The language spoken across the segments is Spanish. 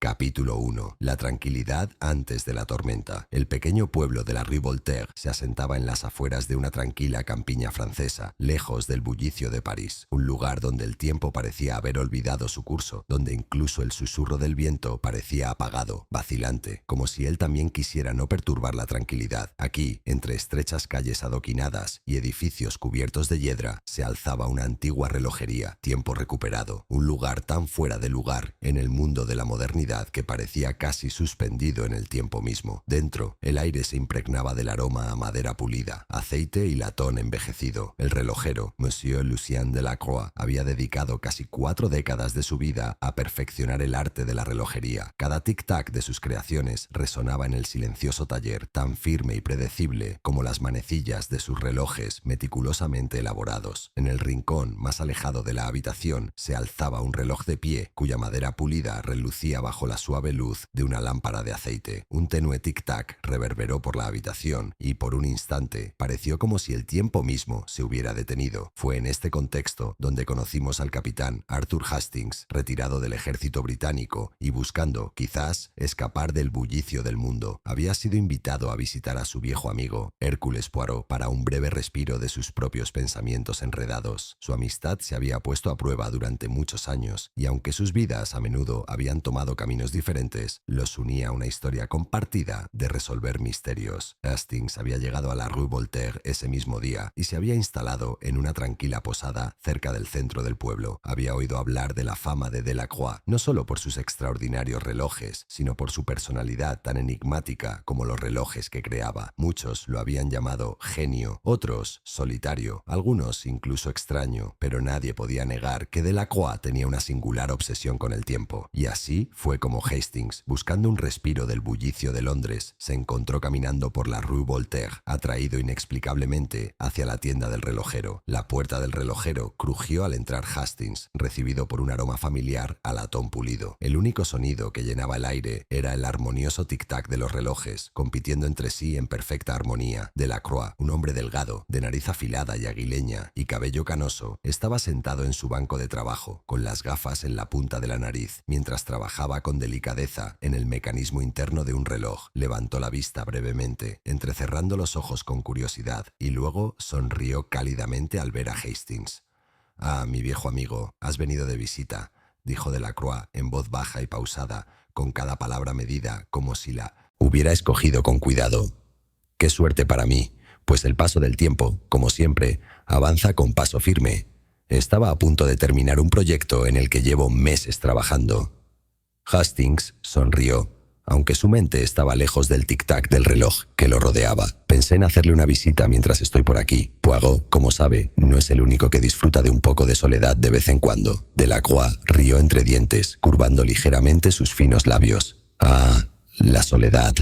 Capítulo 1. La tranquilidad antes de la tormenta. El pequeño pueblo de la Rue Voltaire se asentaba en las afueras de una tranquila campiña francesa, lejos del bullicio de París. Un lugar donde el tiempo parecía haber olvidado su curso, donde incluso el susurro del viento parecía apagado, vacilante, como si él también quisiera no perturbar la tranquilidad. Aquí, entre estrechas calles adoquinadas y edificios cubiertos de hiedra, se alzaba una antigua relojería, tiempo recuperado, un lugar tan fuera de lugar en el mundo de la modernidad que parecía casi suspendido en el tiempo mismo. Dentro, el aire se impregnaba del aroma a madera pulida, aceite y latón envejecido. El relojero, Monsieur Lucien Delacroix, había dedicado casi 4 décadas de su vida a perfeccionar el arte de la relojería. Cada tic-tac de sus creaciones resonaba en el silencioso taller, tan firme y predecible como las manecillas de sus relojes meticulosamente elaborados. En el rincón más alejado de la habitación se alzaba un reloj de pie, cuya madera pulida relucía bajo la suave luz de una lámpara de aceite. Un tenue tic-tac reverberó por la habitación y, por un instante, pareció como si el tiempo mismo se hubiera detenido. Fue en este contexto donde conocimos al capitán Arthur Hastings, retirado del ejército británico y buscando, quizás, escapar del bullicio del mundo. Había sido invitado a visitar a su viejo amigo, Hércules Poirot, para un breve respiro de sus propios pensamientos enredados. Su amistad se había puesto a prueba durante muchos años, y aunque sus vidas a menudo habían tomado caminos diferentes, los unía una historia compartida de resolver misterios. Hastings había llegado a la Rue Voltaire ese mismo día y se había instalado en una tranquila posada cerca del centro del pueblo. Había oído hablar de la fama de Delacroix, no solo por sus extraordinarios relojes, sino por su personalidad tan enigmática como los relojes que creaba. Muchos lo habían llamado genio, otros solitario, algunos incluso extraño, pero nadie podía negar que Delacroix tenía una singular obsesión con el tiempo. Y así fue como Hastings, buscando un respiro del bullicio de Londres, se encontró caminando por la Rue Voltaire, atraído inexplicablemente hacia la tienda del relojero. La puerta del relojero crujió al entrar Hastings, recibido por un aroma familiar a latón pulido. El único sonido que llenaba el aire era el armonioso tic-tac de los relojes, compitiendo entre sí en perfecta armonía. Delacroix, un hombre delgado, de nariz afilada y aguileña y cabello canoso, estaba sentado en su banco de trabajo, con las gafas en la punta de la nariz, mientras trabajaba con delicadeza en el mecanismo interno de un reloj. Levantó la vista brevemente, entrecerrando los ojos con curiosidad, y luego sonrió cálidamente al ver a Hastings. «Ah, mi viejo amigo, has venido de visita», dijo Delacroix en voz baja y pausada, con cada palabra medida, como si la hubiera escogido con cuidado. «Qué suerte para mí, pues el paso del tiempo, como siempre, avanza con paso firme. Estaba a punto de terminar un proyecto en el que llevo meses trabajando». Hastings sonrió, aunque su mente estaba lejos del tic-tac del reloj que lo rodeaba. «Pensé en hacerle una visita mientras estoy por aquí. Poirot, como sabe, no es el único que disfruta de un poco de soledad de vez en cuando». Delacroix rió entre dientes, curvando ligeramente sus finos labios. «Ah, la soledad.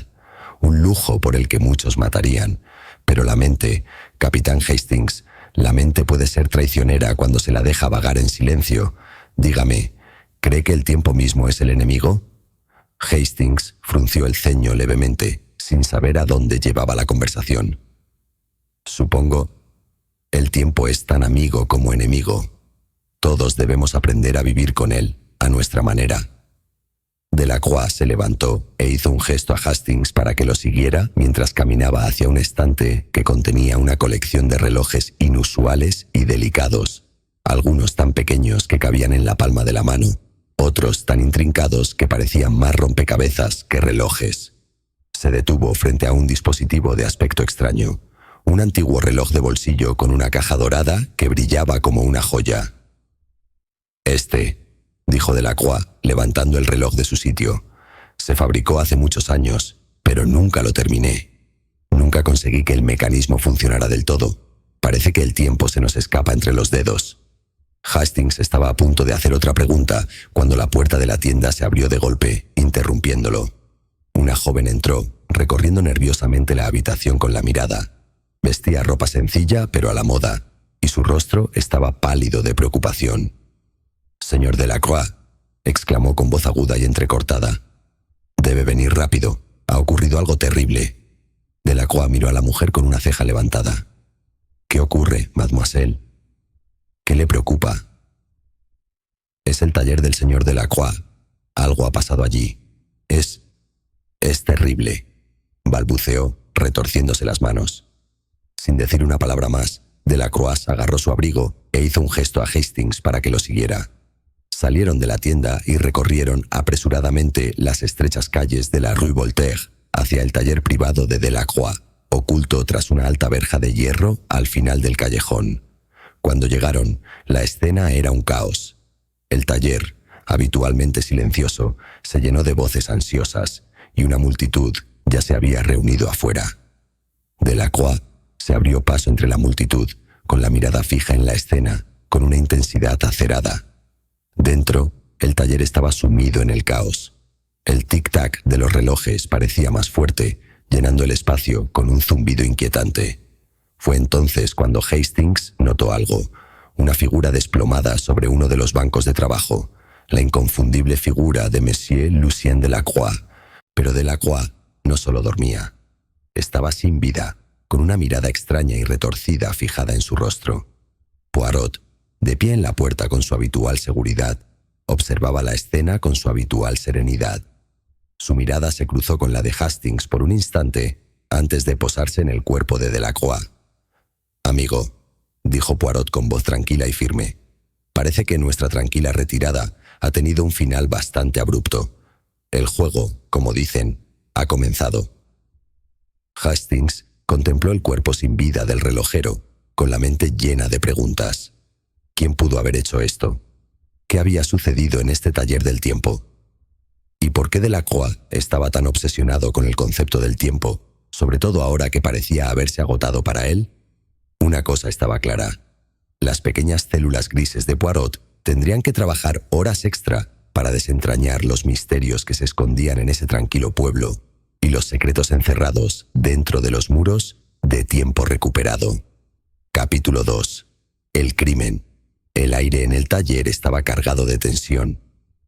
Un lujo por el que muchos matarían. Pero la mente, capitán Hastings, la mente puede ser traicionera cuando se la deja vagar en silencio. Dígame, ¿cree que el tiempo mismo es el enemigo?» Hastings frunció el ceño levemente, sin saber a dónde llevaba la conversación. «Supongo, el tiempo es tan amigo como enemigo. Todos debemos aprender a vivir con él, a nuestra manera». Delacroix se levantó e hizo un gesto a Hastings para que lo siguiera mientras caminaba hacia un estante que contenía una colección de relojes inusuales y delicados, algunos tan pequeños que cabían en la palma de la mano, otros tan intrincados que parecían más rompecabezas que relojes. Se detuvo frente a un dispositivo de aspecto extraño, un antiguo reloj de bolsillo con una caja dorada que brillaba como una joya. «Este», dijo Delacroix, levantando el reloj de su sitio, «se fabricó hace muchos años, pero nunca lo terminé. Nunca conseguí que el mecanismo funcionara del todo. Parece que el tiempo se nos escapa entre los dedos». Hastings estaba a punto de hacer otra pregunta cuando la puerta de la tienda se abrió de golpe, interrumpiéndolo. Una joven entró, recorriendo nerviosamente la habitación con la mirada. Vestía ropa sencilla pero a la moda, y su rostro estaba pálido de preocupación. «Señor Delacroix», exclamó con voz aguda y entrecortada, «debe venir rápido. Ha ocurrido algo terrible». Delacroix miró a la mujer con una ceja levantada. «¿Qué ocurre, mademoiselle? ¿Qué le preocupa?» «Es el taller del señor Delacroix. Algo ha pasado allí. Es... es terrible», balbuceó, retorciéndose las manos. Sin decir una palabra más, Delacroix agarró su abrigo e hizo un gesto a Hastings para que lo siguiera. Salieron de la tienda y recorrieron apresuradamente las estrechas calles de la Rue Voltaire hacia el taller privado de Delacroix, oculto tras una alta verja de hierro al final del callejón. Cuando llegaron, la escena era un caos. El taller, habitualmente silencioso, se llenó de voces ansiosas y una multitud ya se había reunido afuera. Delacroix se abrió paso entre la multitud, con la mirada fija en la escena, con una intensidad acerada. Dentro, el taller estaba sumido en el caos. El tic-tac de los relojes parecía más fuerte, llenando el espacio con un zumbido inquietante. Fue entonces cuando Hastings notó algo, una figura desplomada sobre uno de los bancos de trabajo, la inconfundible figura de Monsieur Lucien Delacroix. Pero Delacroix no solo dormía. Estaba sin vida, con una mirada extraña y retorcida fijada en su rostro. Poirot, de pie en la puerta con su habitual seguridad, observaba la escena con su habitual serenidad. Su mirada se cruzó con la de Hastings por un instante antes de posarse en el cuerpo de Delacroix. «Amigo», dijo Poirot con voz tranquila y firme, «parece que nuestra tranquila retirada ha tenido un final bastante abrupto. El juego, como dicen, ha comenzado». Hastings contempló el cuerpo sin vida del relojero, con la mente llena de preguntas. ¿Quién pudo haber hecho esto? ¿Qué había sucedido en este taller del tiempo? ¿Y por qué Delacroix estaba tan obsesionado con el concepto del tiempo, sobre todo ahora que parecía haberse agotado para él? Una cosa estaba clara. Las pequeñas células grises de Poirot tendrían que trabajar horas extra para desentrañar los misterios que se escondían en ese tranquilo pueblo y los secretos encerrados dentro de los muros de Tiempo Recuperado. Capítulo 2. El crimen. El aire en el taller estaba cargado de tensión.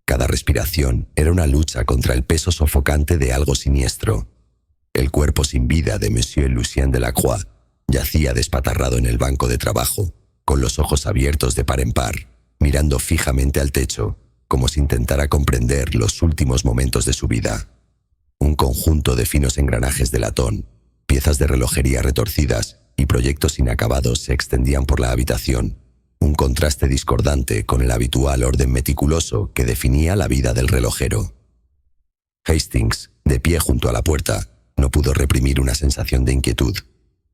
Cada respiración era una lucha contra el peso sofocante de algo siniestro. El cuerpo sin vida de Monsieur Lucien Delacroix yacía despatarrado en el banco de trabajo, con los ojos abiertos de par en par, mirando fijamente al techo, como si intentara comprender los últimos momentos de su vida. Un conjunto de finos engranajes de latón, piezas de relojería retorcidas y proyectos inacabados se extendían por la habitación, un contraste discordante con el habitual orden meticuloso que definía la vida del relojero. Hastings, de pie junto a la puerta, no pudo reprimir una sensación de inquietud.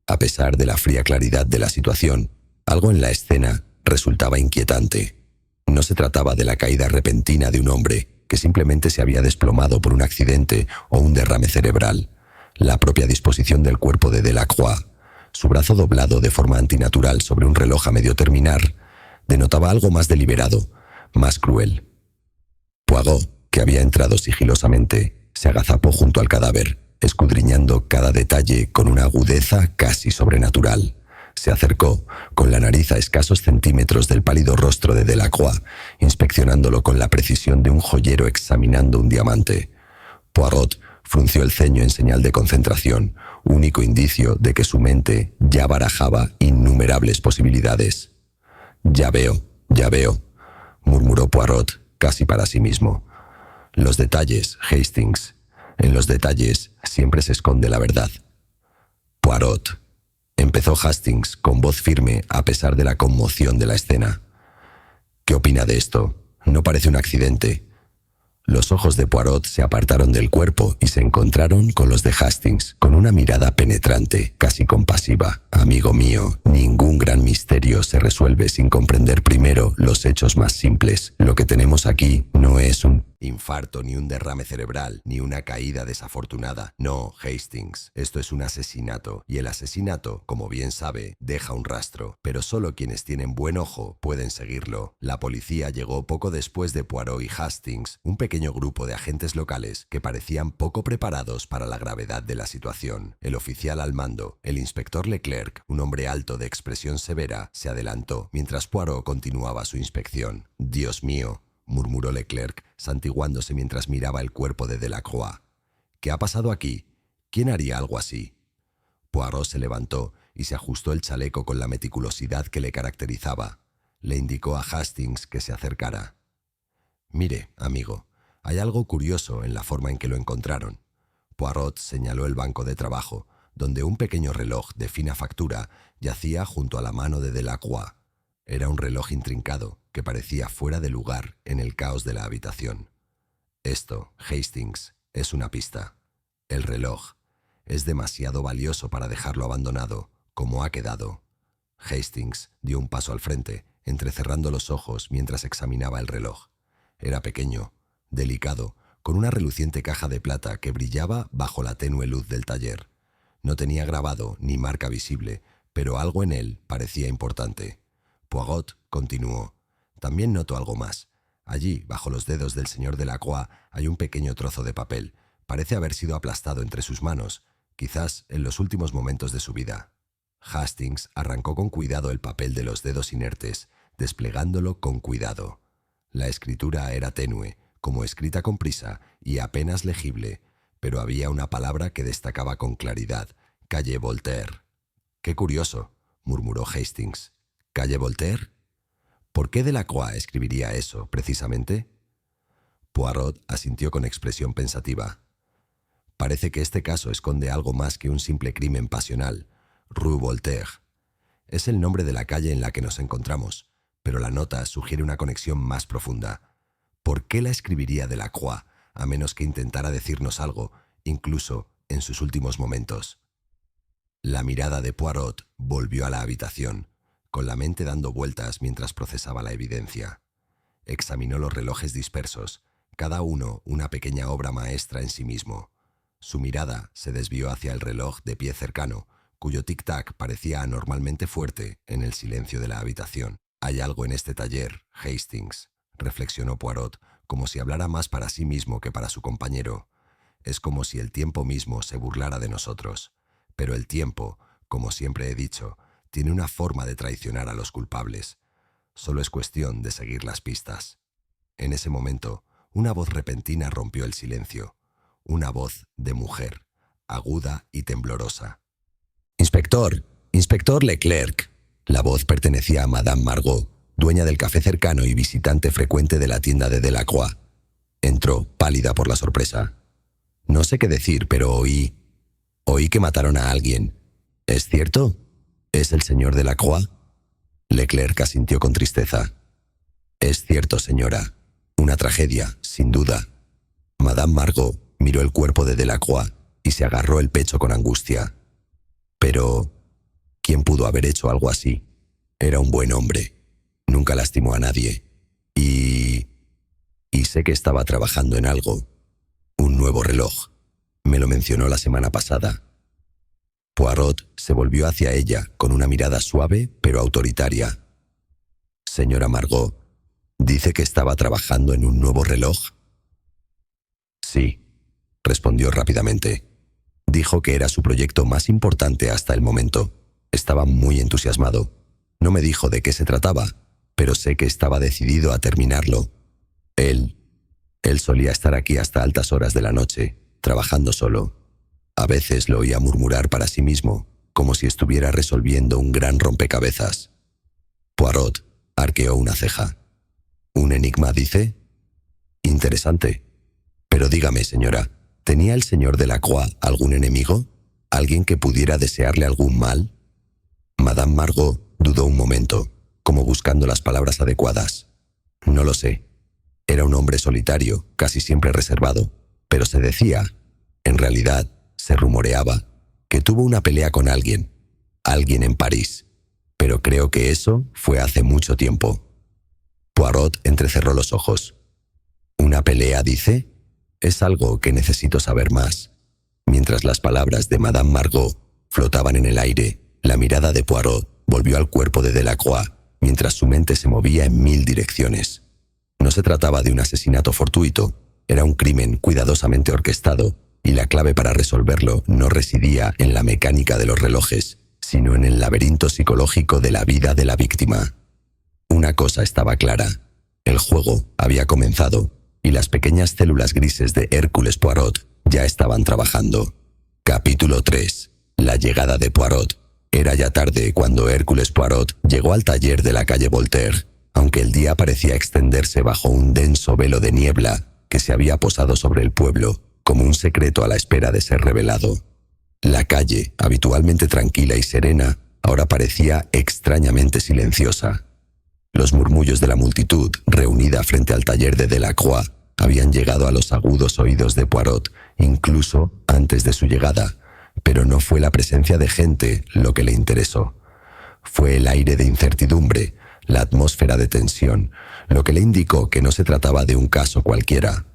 A pesar de la fría claridad de la situación, algo en la escena resultaba inquietante. No se trataba de la caída repentina de un hombre que simplemente se había desplomado por un accidente o un derrame cerebral. La propia disposición del cuerpo de Delacroix, su brazo doblado de forma antinatural sobre un reloj a medio terminar, denotaba algo más deliberado, más cruel. Poirot, que había entrado sigilosamente, se agazapó junto al cadáver, escudriñando cada detalle con una agudeza casi sobrenatural. Se acercó, con la nariz a escasos centímetros del pálido rostro de Delacroix, inspeccionándolo con la precisión de un joyero examinando un diamante. Poirot frunció el ceño en señal de concentración, único indicio de que su mente ya barajaba innumerables posibilidades. Ya veo», murmuró Poirot, casi para sí mismo. «Los detalles, Hastings. En los detalles siempre se esconde la verdad». «Poirot», empezó Hastings con voz firme a pesar de la conmoción de la escena. «¿Qué opina de esto? No parece un accidente». Los ojos de Poirot se apartaron del cuerpo y se encontraron con los de Hastings, con una mirada penetrante, casi compasiva. «Amigo mío, ningún gran misterio se resuelve sin comprender primero los hechos más simples. Lo que tenemos aquí no es un infarto, ni un derrame cerebral, ni una caída desafortunada. No, Hastings, esto es un asesinato, y el asesinato, como bien sabe, deja un rastro, pero solo quienes tienen buen ojo pueden seguirlo. La policía llegó poco después de Poirot y Hastings, un pequeño grupo de agentes locales que parecían poco preparados para la gravedad de la situación. El oficial al mando, el inspector Leclerc, un hombre alto de expresión severa, se adelantó, mientras Poirot continuaba su inspección. «Dios mío», murmuró Leclerc, santiguándose mientras miraba el cuerpo de Delacroix. «¿Qué ha pasado aquí? ¿Quién haría algo así?» Poirot se levantó y se ajustó el chaleco con la meticulosidad que le caracterizaba. Le indicó a Hastings que se acercara. «Mire, amigo, Hay algo curioso en la forma en que lo encontraron. Poirot señaló el banco de trabajo, donde un pequeño reloj de fina factura yacía junto a la mano de Delacroix. Era un reloj intrincado que parecía fuera de lugar en el caos de la habitación. Esto, Hastings, es una pista. El reloj es demasiado valioso para dejarlo abandonado, como ha quedado. Hastings dio un paso al frente, entrecerrando los ojos mientras examinaba el reloj. Era pequeño, delicado, con una reluciente caja de plata que brillaba bajo la tenue luz del taller. No tenía grabado ni marca visible, pero algo en él parecía importante. Poirot continuó. También noto algo más. Allí, bajo los dedos del señor Delacroix, hay un pequeño trozo de papel. Parece haber sido aplastado entre sus manos, quizás en los últimos momentos de su vida. Hastings arrancó con cuidado el papel de los dedos inertes, desplegándolo con cuidado. La escritura era tenue, como escrita con prisa y apenas legible, pero había una palabra que destacaba con claridad: Calle Voltaire. «Qué curioso», murmuró Hastings. «¿Calle Voltaire? ¿Por qué Delacroix escribiría eso, precisamente?» Poirot asintió con expresión pensativa. «Parece que este caso esconde algo más que un simple crimen pasional. Rue Voltaire. Es el nombre de la calle en la que nos encontramos, pero la nota sugiere una conexión más profunda. ¿Por qué la escribiría Delacroix, a menos que intentara decirnos algo, incluso en sus últimos momentos?» La mirada de Poirot volvió a la habitación, con la mente dando vueltas mientras procesaba la evidencia. Examinó los relojes dispersos, cada uno una pequeña obra maestra en sí mismo. Su mirada se desvió hacia el reloj de pie cercano, cuyo tic-tac parecía anormalmente fuerte en el silencio de la habitación. «Hay algo en este taller, Hastings», reflexionó Poirot, como si hablara más para sí mismo que para su compañero. «Es como si el tiempo mismo se burlara de nosotros. Pero el tiempo, como siempre he dicho, tiene una forma de traicionar a los culpables. Solo es cuestión de seguir las pistas». En ese momento, una voz repentina rompió el silencio. Una voz de mujer, aguda y temblorosa. «Inspector, inspector Leclerc». La voz pertenecía a Madame Margot, dueña del café cercano y visitante frecuente de la tienda de Delacroix. Entró, pálida por la sorpresa. «No sé qué decir, pero oí que mataron a alguien. ¿Es cierto? ¿Es el señor Delacroix?» Leclerc asintió con tristeza. «Es cierto, señora. Una tragedia, sin duda». Madame Margot miró el cuerpo de Delacroix y se agarró el pecho con angustia. «Pero ¿quién pudo haber hecho algo así? Era un buen hombre. Nunca lastimó a nadie. Y sé que estaba trabajando en algo. Un nuevo reloj. Me lo mencionó la semana pasada». Poirot se volvió hacia ella con una mirada suave pero autoritaria. «Señora Margot, ¿dice que estaba trabajando en un nuevo reloj?» «Sí», respondió rápidamente. «Dijo que era su proyecto más importante hasta el momento. Estaba muy entusiasmado. No me dijo de qué se trataba, pero sé que estaba decidido a terminarlo. Él solía estar aquí hasta altas horas de la noche, trabajando solo. A veces lo oía murmurar para sí mismo, como si estuviera resolviendo un gran rompecabezas». Poirot arqueó una ceja. «¿Un enigma, dice? Interesante. Pero dígame, señora, ¿tenía el señor Delacroix algún enemigo? ¿Alguien que pudiera desearle algún mal?» Madame Margot dudó un momento, como buscando las palabras adecuadas. «No lo sé. Era un hombre solitario, casi siempre reservado, pero se decía, en realidad, se rumoreaba, que tuvo una pelea con alguien en París, pero creo que eso fue hace mucho tiempo». Poirot entrecerró los ojos. «¿Una pelea, dice? Es algo que necesito saber más». Mientras las palabras de Madame Margot flotaban en el aire, la mirada de Poirot volvió al cuerpo de Delacroix, mientras su mente se movía en 1000 direcciones. No se trataba de un asesinato fortuito, era un crimen cuidadosamente orquestado, y la clave para resolverlo no residía en la mecánica de los relojes, sino en el laberinto psicológico de la vida de la víctima. Una cosa estaba clara: el juego había comenzado, y las pequeñas células grises de Hércules Poirot ya estaban trabajando. Capítulo 3. La llegada de Poirot. Era ya tarde cuando Hércules Poirot llegó al taller de la calle Voltaire. Aunque el día parecía extenderse bajo un denso velo de niebla, que se había posado sobre el pueblo como un secreto a la espera de ser revelado. La calle, habitualmente tranquila y serena, ahora parecía extrañamente silenciosa. Los murmullos de la multitud, reunida frente al taller de Delacroix, habían llegado a los agudos oídos de Poirot, incluso antes de su llegada, pero no fue la presencia de gente lo que le interesó. Fue el aire de incertidumbre, la atmósfera de tensión, lo que le indicó que no se trataba de un caso cualquiera.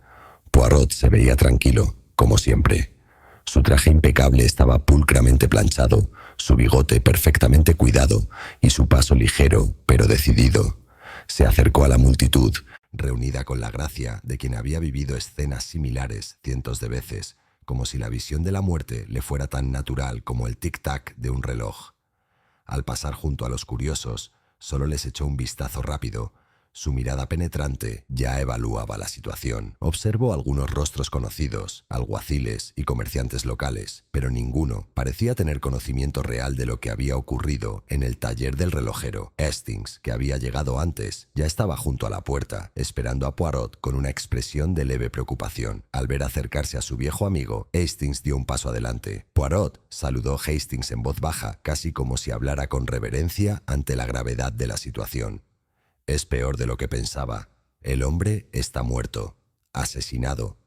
Poirot se veía tranquilo, como siempre. Su traje impecable estaba pulcramente planchado, su bigote perfectamente cuidado y su paso ligero, pero decidido. Se acercó a la multitud, reunida con la gracia de quien había vivido escenas similares cientos de veces, como si la visión de la muerte le fuera tan natural como el tic-tac de un reloj. Al pasar junto a los curiosos, solo les echó un vistazo rápido. Su mirada penetrante ya evaluaba la situación. Observó algunos rostros conocidos, alguaciles y comerciantes locales, pero ninguno parecía tener conocimiento real de lo que había ocurrido en el taller del relojero. Hastings, que había llegado antes, ya estaba junto a la puerta, esperando a Poirot con una expresión de leve preocupación. Al ver acercarse a su viejo amigo, Hastings dio un paso adelante. Poirot saludó a Hastings en voz baja, casi como si hablara con reverencia ante la gravedad de la situación. Es peor de lo que pensaba. El hombre está muerto. Asesinado.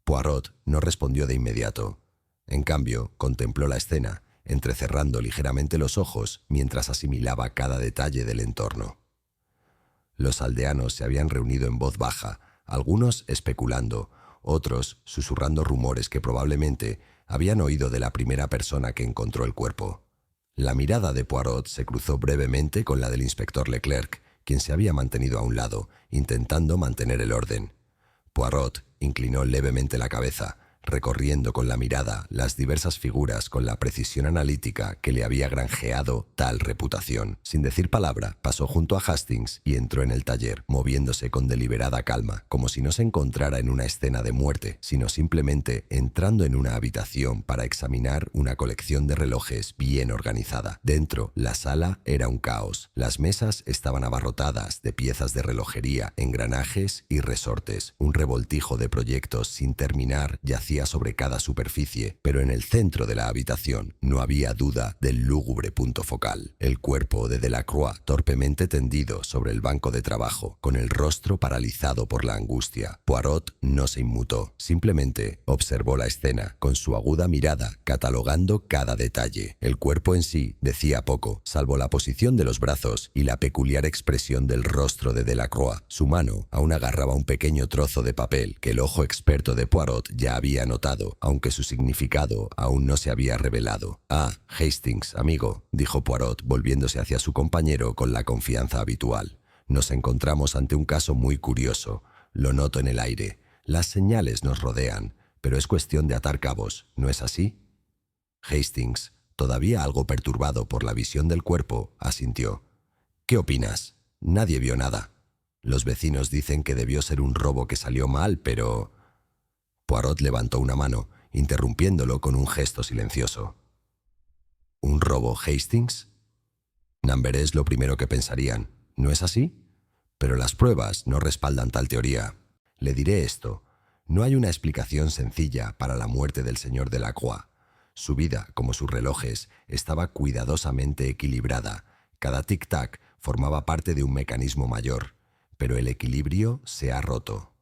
Poirot no respondió de inmediato. En cambio, contempló la escena, entrecerrando ligeramente los ojos mientras asimilaba cada detalle del entorno. Los aldeanos se habían reunido en voz baja, algunos especulando, otros susurrando rumores que probablemente habían oído de la primera persona que encontró el cuerpo. La mirada de Poirot se cruzó brevemente con la del inspector Leclerc, quien se había mantenido a un lado, intentando mantener el orden. Poirot inclinó levemente la cabeza, recorriendo con la mirada las diversas figuras con la precisión analítica que le había granjeado tal reputación. Sin decir palabra, pasó junto a Hastings y entró en el taller, moviéndose con deliberada calma, como si no se encontrara en una escena de muerte, sino simplemente entrando en una habitación para examinar una colección de relojes bien organizada. Dentro, la sala era un caos. Las mesas estaban abarrotadas de piezas de relojería, engranajes y resortes. Un revoltijo de proyectos sin terminar yacía sobre cada superficie, pero en el centro de la habitación no había duda del lúgubre punto focal: el cuerpo de Delacroix, torpemente tendido sobre el banco de trabajo, con el rostro paralizado por la angustia. Poirot no se inmutó, simplemente observó la escena, con su aguda mirada catalogando cada detalle. El cuerpo en sí decía poco, salvo la posición de los brazos y la peculiar expresión del rostro de Delacroix. Su mano aún agarraba un pequeño trozo de papel que el ojo experto de Poirot ya había notado, aunque su significado aún no se había revelado. «Ah, Hastings, amigo», dijo Poirot, volviéndose hacia su compañero con la confianza habitual. «Nos encontramos ante un caso muy curioso. Lo noto en el aire. Las señales nos rodean, pero es cuestión de atar cabos, ¿no es así?» Hastings, todavía algo perturbado por la visión del cuerpo, asintió. «¿Qué opinas? Nadie vio nada. Los vecinos dicen que debió ser un robo que salió mal, pero...» Poirot levantó una mano, interrumpiéndolo con un gesto silencioso. «¿Un robo, Hastings?» «Namberé es lo primero que pensarían, ¿no es así? Pero las pruebas no respaldan tal teoría. Le diré esto. No hay una explicación sencilla para la muerte del señor Delacroix. Su vida, como sus relojes, estaba cuidadosamente equilibrada. Cada tic-tac formaba parte de un mecanismo mayor, pero el equilibrio se ha roto».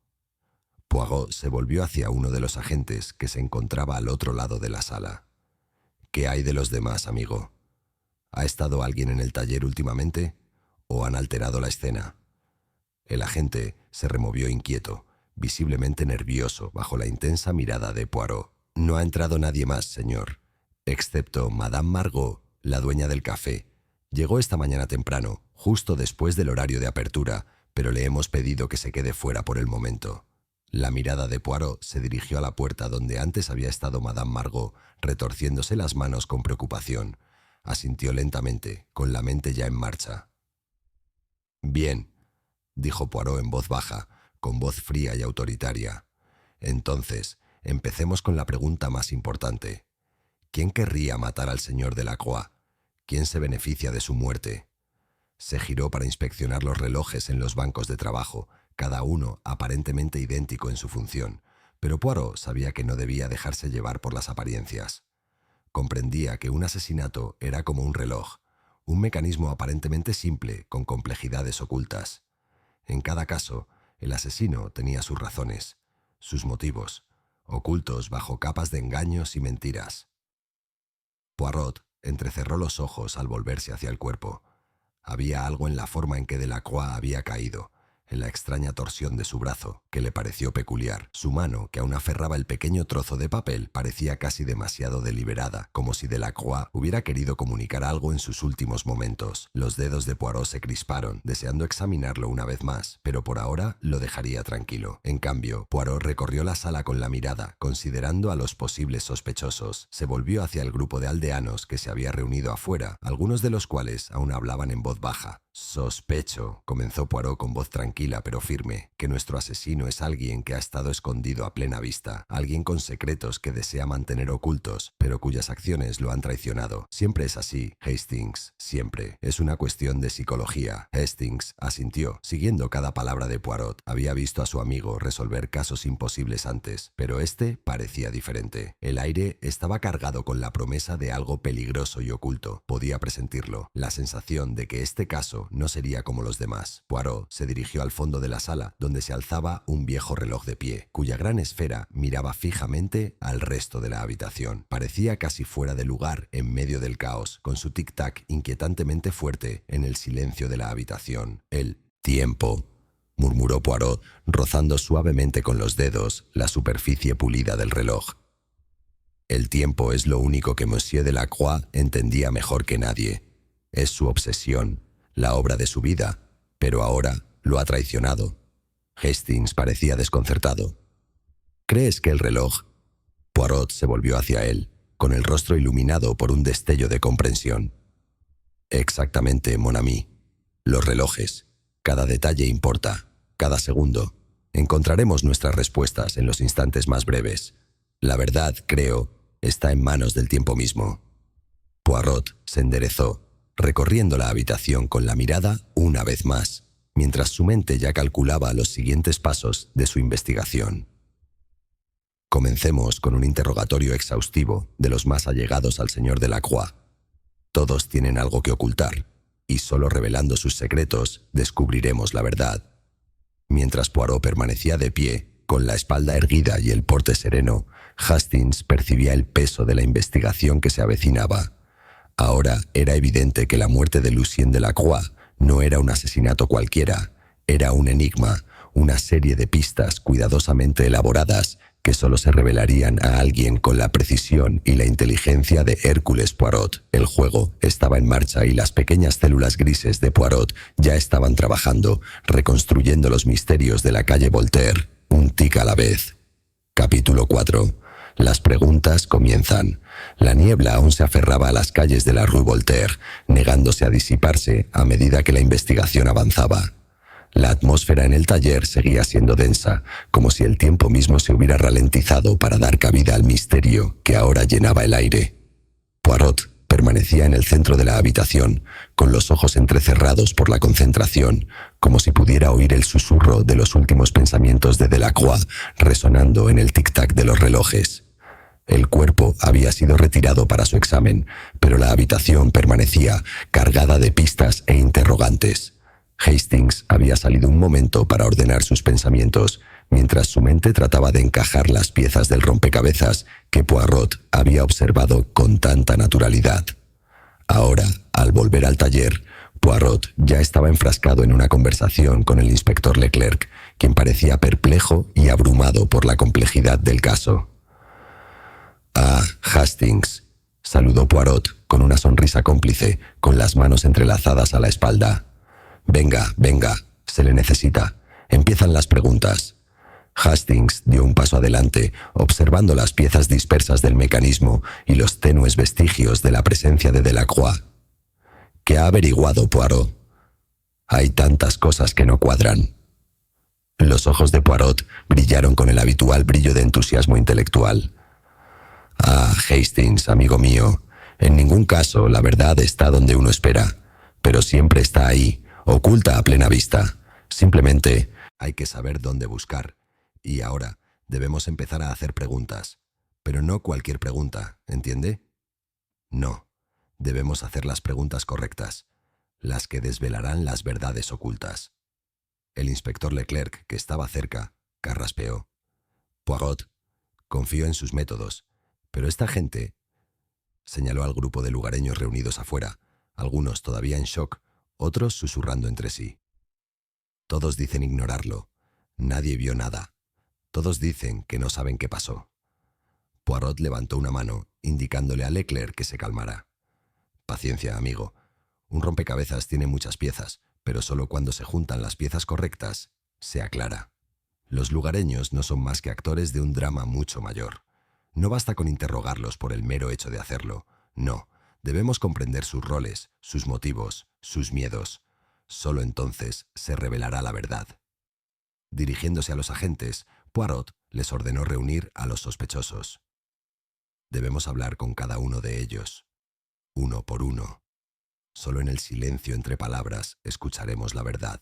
Poirot se volvió hacia uno de los agentes que se encontraba al otro lado de la sala. «¿Qué hay de los demás, amigo? ¿Ha estado alguien en el taller últimamente? ¿O han alterado la escena?» El agente se removió inquieto, visiblemente nervioso bajo la intensa mirada de Poirot. «No ha entrado nadie más, señor, excepto Madame Margot, la dueña del café. Llegó esta mañana temprano, justo después del horario de apertura, pero le hemos pedido que se quede fuera por el momento». La mirada de Poirot se dirigió a la puerta donde antes había estado Madame Margot, retorciéndose las manos con preocupación. Asintió lentamente, con la mente ya en marcha. «Bien», dijo Poirot en voz baja, con voz fría y autoritaria. «Entonces, empecemos con la pregunta más importante. ¿Quién querría matar al señor Delacroix? ¿Quién se beneficia de su muerte?» Se giró para inspeccionar los relojes en los bancos de trabajo, cada uno aparentemente idéntico en su función, pero Poirot sabía que no debía dejarse llevar por las apariencias. Comprendía que un asesinato era como un reloj, un mecanismo aparentemente simple con complejidades ocultas. En cada caso, el asesino tenía sus razones, sus motivos, ocultos bajo capas de engaños y mentiras. Poirot entrecerró los ojos al volverse hacia el cuerpo. Había algo en la forma en que Delacroix había caído, en la extraña torsión de su brazo, que le pareció peculiar. Su mano, que aún aferraba el pequeño trozo de papel, parecía casi demasiado deliberada, como si Delacroix hubiera querido comunicar algo en sus últimos momentos. Los dedos de Poirot se crisparon, deseando examinarlo una vez más, pero por ahora lo dejaría tranquilo. En cambio, Poirot recorrió la sala con la mirada, considerando a los posibles sospechosos. Se volvió hacia el grupo de aldeanos que se había reunido afuera, algunos de los cuales aún hablaban en voz baja. «Sospecho», comenzó Poirot con voz tranquila pero firme, «que nuestro asesino es alguien que ha estado escondido a plena vista, alguien con secretos que desea mantener ocultos, pero cuyas acciones lo han traicionado. Siempre es así, Hastings, siempre. Es una cuestión de psicología». Hastings asintió, siguiendo cada palabra de Poirot. Había visto a su amigo resolver casos imposibles antes, pero este parecía diferente. El aire estaba cargado con la promesa de algo peligroso y oculto. Podía presentirlo, la sensación de que este caso no sería como los demás. Poirot se dirigió al fondo de la sala, donde se alzaba un viejo reloj de pie, cuya gran esfera miraba fijamente al resto de la habitación. Parecía casi fuera de lugar en medio del caos, con su tic-tac inquietantemente fuerte en el silencio de la habitación. «El tiempo», murmuró Poirot, rozando suavemente con los dedos la superficie pulida del reloj. El tiempo es lo único que Monsieur Delacroix entendía mejor que nadie. Es su obsesión, la obra de su vida, pero ahora lo ha traicionado. Hastings parecía desconcertado. «¿Crees que el reloj?» Poirot se volvió hacia él, con el rostro iluminado por un destello de comprensión. «Exactamente, mon ami. Los relojes. Cada detalle importa, cada segundo. Encontraremos nuestras respuestas en los instantes más breves. La verdad, creo, está en manos del tiempo mismo». Poirot se enderezó, recorriendo la habitación con la mirada una vez más, mientras su mente ya calculaba los siguientes pasos de su investigación. Comencemos con un interrogatorio exhaustivo de los más allegados al señor Delacroix. Todos tienen algo que ocultar, y solo revelando sus secretos descubriremos la verdad. Mientras Poirot permanecía de pie, con la espalda erguida y el porte sereno, Hastings percibía el peso de la investigación que se avecinaba. Ahora era evidente que la muerte de Lucien Delacroix no era un asesinato cualquiera, era un enigma, una serie de pistas cuidadosamente elaboradas que solo se revelarían a alguien con la precisión y la inteligencia de Hércules Poirot. El juego estaba en marcha y las pequeñas células grises de Poirot ya estaban trabajando, reconstruyendo los misterios de la calle Voltaire, un tic a la vez. Capítulo 4. Las preguntas comienzan. La niebla aún se aferraba a las calles de la Rue Voltaire, negándose a disiparse a medida que la investigación avanzaba. La atmósfera en el taller seguía siendo densa, como si el tiempo mismo se hubiera ralentizado para dar cabida al misterio que ahora llenaba el aire. Poirot permanecía en el centro de la habitación, con los ojos entrecerrados por la concentración, como si pudiera oír el susurro de los últimos pensamientos de Delacroix resonando en el tic-tac de los relojes. El cuerpo había sido retirado para su examen, pero la habitación permanecía cargada de pistas e interrogantes. Hastings había salido un momento para ordenar sus pensamientos, mientras su mente trataba de encajar las piezas del rompecabezas que Poirot había observado con tanta naturalidad. Ahora, al volver al taller, Poirot ya estaba enfrascado en una conversación con el inspector Leclerc, quien parecía perplejo y abrumado por la complejidad del caso. «Ah, Hastings», saludó Poirot con una sonrisa cómplice, con las manos entrelazadas a la espalda. «Venga, venga, se le necesita. Empiezan las preguntas». Hastings dio un paso adelante, observando las piezas dispersas del mecanismo y los tenues vestigios de la presencia de Delacroix. «¿Qué ha averiguado, Poirot?» «Hay tantas cosas que no cuadran». Los ojos de Poirot brillaron con el habitual brillo de entusiasmo intelectual. «Ah, Hastings, amigo mío, en ningún caso la verdad está donde uno espera, pero siempre está ahí, oculta a plena vista. Simplemente Hay que saber dónde buscar. Y ahora debemos empezar a hacer preguntas. Pero no cualquier pregunta, ¿entiende? No. Debemos hacer las preguntas correctas, las que desvelarán las verdades ocultas. El inspector Leclerc, que estaba cerca, carraspeó. Poirot, confío en sus métodos, pero esta gente, señaló al grupo de lugareños reunidos afuera, algunos todavía en shock, otros susurrando entre sí. Todos dicen ignorarlo. Nadie vio nada. Todos dicen que no saben qué pasó. Poirot levantó una mano, indicándole a Leclerc que se calmara. Paciencia, amigo. Un rompecabezas tiene muchas piezas, pero solo cuando se juntan las piezas correctas, se aclara. Los lugareños no son más que actores de un drama mucho mayor. No basta con interrogarlos por el mero hecho de hacerlo. No, debemos comprender sus roles, sus motivos, sus miedos. Solo entonces se revelará la verdad. Dirigiéndose a los agentes, Poirot les ordenó reunir a los sospechosos. Debemos hablar con cada uno de ellos, uno por uno. Solo en el silencio entre palabras escucharemos la verdad.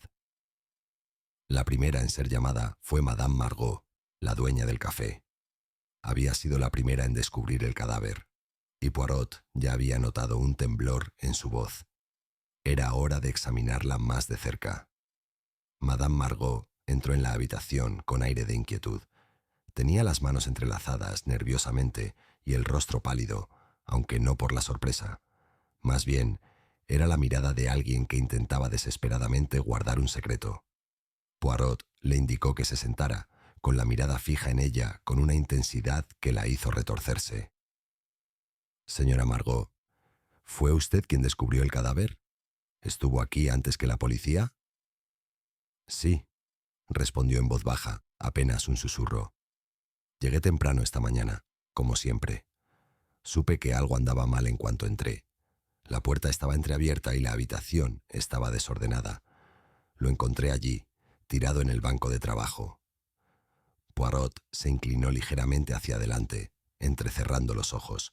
La primera en ser llamada fue Madame Margot, la dueña del café. Había sido la primera en descubrir el cadáver, y Poirot ya había notado un temblor en su voz. Era hora de examinarla más de cerca. Madame Margot entró en la habitación con aire de inquietud. Tenía las manos entrelazadas nerviosamente y el rostro pálido, aunque no por la sorpresa. Más bien, era la mirada de alguien que intentaba desesperadamente guardar un secreto. Poirot le indicó que se sentara, con la mirada fija en ella, con una intensidad que la hizo retorcerse. «Señora Margot, ¿fue usted quien descubrió el cadáver? ¿Estuvo aquí antes que la policía?» «Sí», respondió en voz baja, apenas un susurro. «Llegué temprano esta mañana, como siempre. Supe que algo andaba mal en cuanto entré. La puerta estaba entreabierta y la habitación estaba desordenada. Lo encontré allí, tirado en el banco de trabajo». Poirot se inclinó ligeramente hacia adelante, entrecerrando los ojos.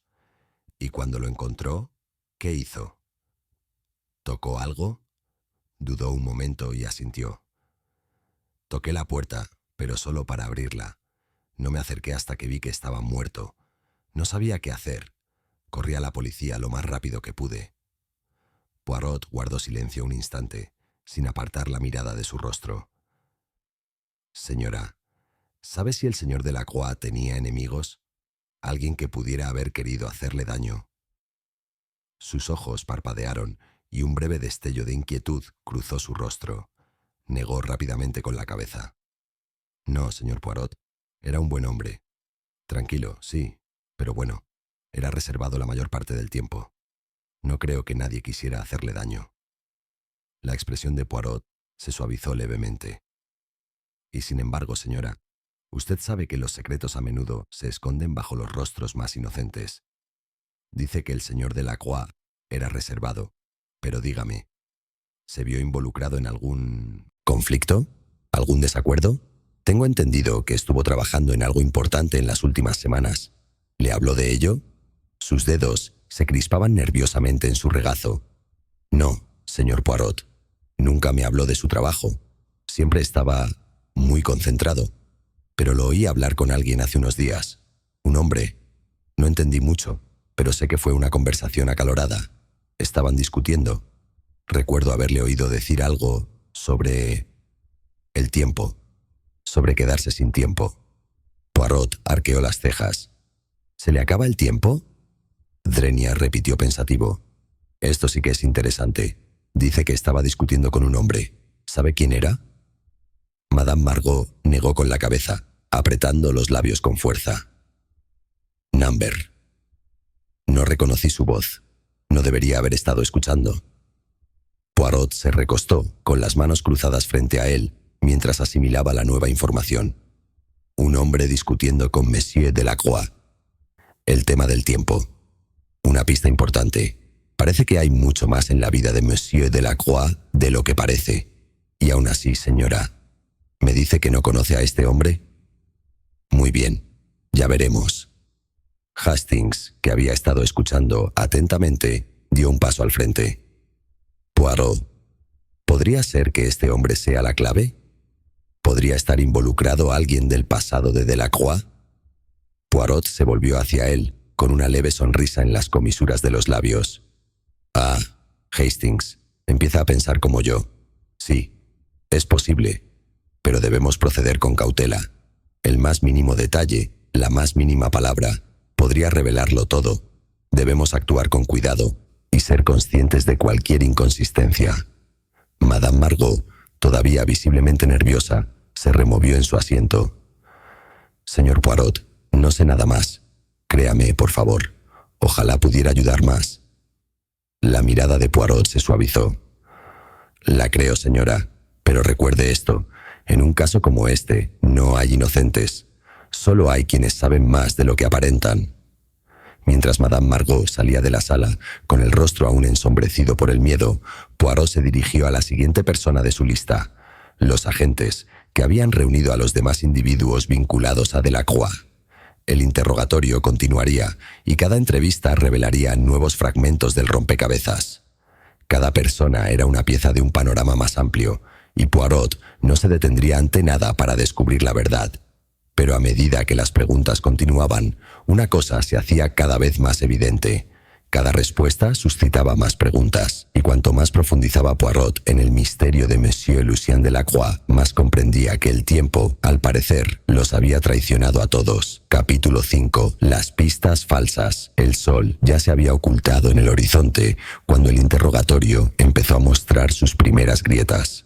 Y cuando lo encontró, ¿qué hizo? ¿Tocó algo? Dudó un momento y asintió. Toqué la puerta, pero solo para abrirla. No me acerqué hasta que vi que estaba muerto. No sabía qué hacer. Corrí a la policía lo más rápido que pude. Poirot guardó silencio un instante, sin apartar la mirada de su rostro. «Señora, ¿sabe si el señor Delacroix tenía enemigos? ¿Alguien que pudiera haber querido hacerle daño?» Sus ojos parpadearon y un breve destello de inquietud cruzó su rostro. Negó rápidamente con la cabeza. «No, señor Poirot. Era un buen hombre. Tranquilo, sí, pero bueno, era reservado la mayor parte del tiempo. No creo que nadie quisiera hacerle daño». La expresión de Poirot se suavizó levemente. «Y sin embargo, señora, usted sabe que los secretos a menudo se esconden bajo los rostros más inocentes. Dice que el señor Delacroix era reservado, pero dígame, ¿se vio involucrado en algún conflicto? ¿Algún desacuerdo? Tengo entendido que estuvo trabajando en algo importante en las últimas semanas. ¿Le habló de ello?» Sus dedos se crispaban nerviosamente en su regazo. «No, señor Poirot, nunca me habló de su trabajo. Siempre estaba muy concentrado. Pero lo oí hablar con alguien hace unos días. Un hombre. No entendí mucho, pero sé que fue una conversación acalorada. Estaban discutiendo. Recuerdo haberle oído decir algo sobre el tiempo, sobre quedarse sin tiempo». Poirot arqueó las cejas. «¿Se le acaba el tiempo?», Drenia repitió pensativo. «Esto sí que es interesante. Dice que estaba discutiendo con un hombre. ¿Sabe quién era?» Madame Margot negó con la cabeza, apretando los labios con fuerza. «Number». No reconocí su voz. No debería haber estado escuchando. Poirot se recostó, con las manos cruzadas frente a él, mientras asimilaba la nueva información. Un hombre discutiendo con Monsieur Delacroix. El tema del tiempo. Una pista importante. Parece que hay mucho más en la vida de Monsieur Delacroix de lo que parece. Y aún así, señora, ¿me dice que no conoce a este hombre? Muy bien, ya veremos». Hastings, que había estado escuchando atentamente, dio un paso al frente. «Poirot, ¿podría ser que este hombre sea la clave?» ¿Podría estar involucrado alguien del pasado de Delacroix? Poirot se volvió hacia él, con una leve sonrisa en las comisuras de los labios. Ah, Hastings, empieza a pensar como yo. Sí, es posible, pero debemos proceder con cautela. El más mínimo detalle, la más mínima palabra, podría revelarlo todo. Debemos actuar con cuidado y ser conscientes de cualquier inconsistencia. Madame Margot, todavía visiblemente nerviosa, se removió en su asiento. Señor Poirot, no sé nada más. Créame, por favor. Ojalá pudiera ayudar más. La mirada de Poirot se suavizó. La creo, señora, pero recuerde esto. En un caso como este, no hay inocentes. Solo hay quienes saben más de lo que aparentan. Mientras Madame Margot salía de la sala, con el rostro aún ensombrecido por el miedo, Poirot se dirigió a la siguiente persona de su lista: los agentes, que habían reunido a los demás individuos vinculados a Delacroix. El interrogatorio continuaría, y cada entrevista revelaría nuevos fragmentos del rompecabezas. Cada persona era una pieza de un panorama más amplio, y Poirot no se detendría ante nada para descubrir la verdad. Pero a medida que las preguntas continuaban, una cosa se hacía cada vez más evidente. Cada respuesta suscitaba más preguntas, y cuanto más profundizaba Poirot en el misterio de Monsieur Lucien Delacroix, más comprendía que el tiempo, al parecer, los había traicionado a todos. Capítulo 5. Las pistas falsas. El sol ya se había ocultado en el horizonte cuando el interrogatorio empezó a mostrar sus primeras grietas.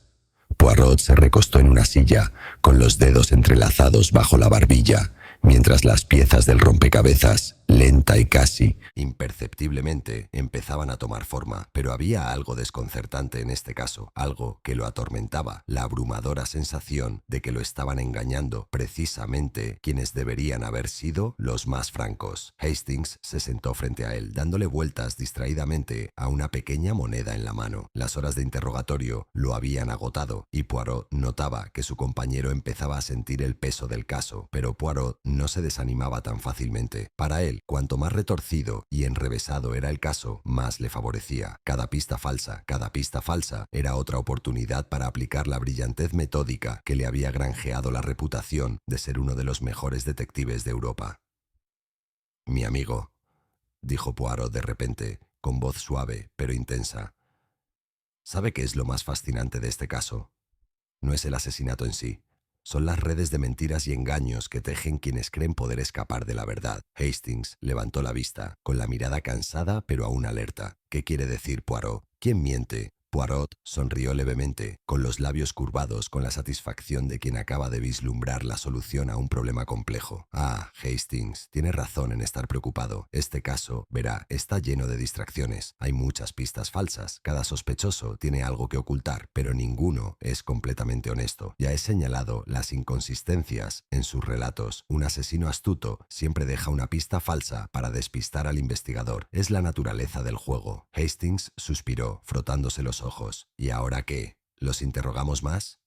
Poirot se recostó en una silla, con los dedos entrelazados bajo la barbilla, mientras las piezas del rompecabezas, lenta y casi imperceptiblemente, empezaban a tomar forma. Pero había algo desconcertante en este caso, algo que lo atormentaba, la abrumadora sensación de que lo estaban engañando precisamente quienes deberían haber sido los más francos. Hastings se sentó frente a él, dándole vueltas distraídamente a una pequeña moneda en la mano. Las horas de interrogatorio lo habían agotado, y Poirot notaba que su compañero empezaba a sentir el peso del caso, pero Poirot no se desanimaba tan fácilmente. Para él, cuanto más retorcido y enrevesado era el caso, más le favorecía. Cada pista falsa, era otra oportunidad para aplicar la brillantez metódica que le había granjeado la reputación de ser uno de los mejores detectives de Europa. «Mi amigo», dijo Poirot de repente, con voz suave pero intensa, «¿sabe qué es lo más fascinante de este caso? No es el asesinato en sí. Son las redes de mentiras y engaños que tejen quienes creen poder escapar de la verdad». Hastings levantó la vista, con la mirada cansada pero aún alerta. «¿Qué quiere decir, Poirot? ¿Quién miente?» Poirot sonrió levemente, con los labios curvados con la satisfacción de quien acaba de vislumbrar la solución a un problema complejo. «Ah, Hastings, tiene razón en estar preocupado. Este caso, verá, está lleno de distracciones. Hay muchas pistas falsas. Cada sospechoso tiene algo que ocultar, pero ninguno es completamente honesto. Ya he señalado las inconsistencias en sus relatos. Un asesino astuto siempre deja una pista falsa para despistar al investigador. Es la naturaleza del juego». Hastings suspiró, frotándose los ojos. «¿Y ahora qué? ¿Los interrogamos más?»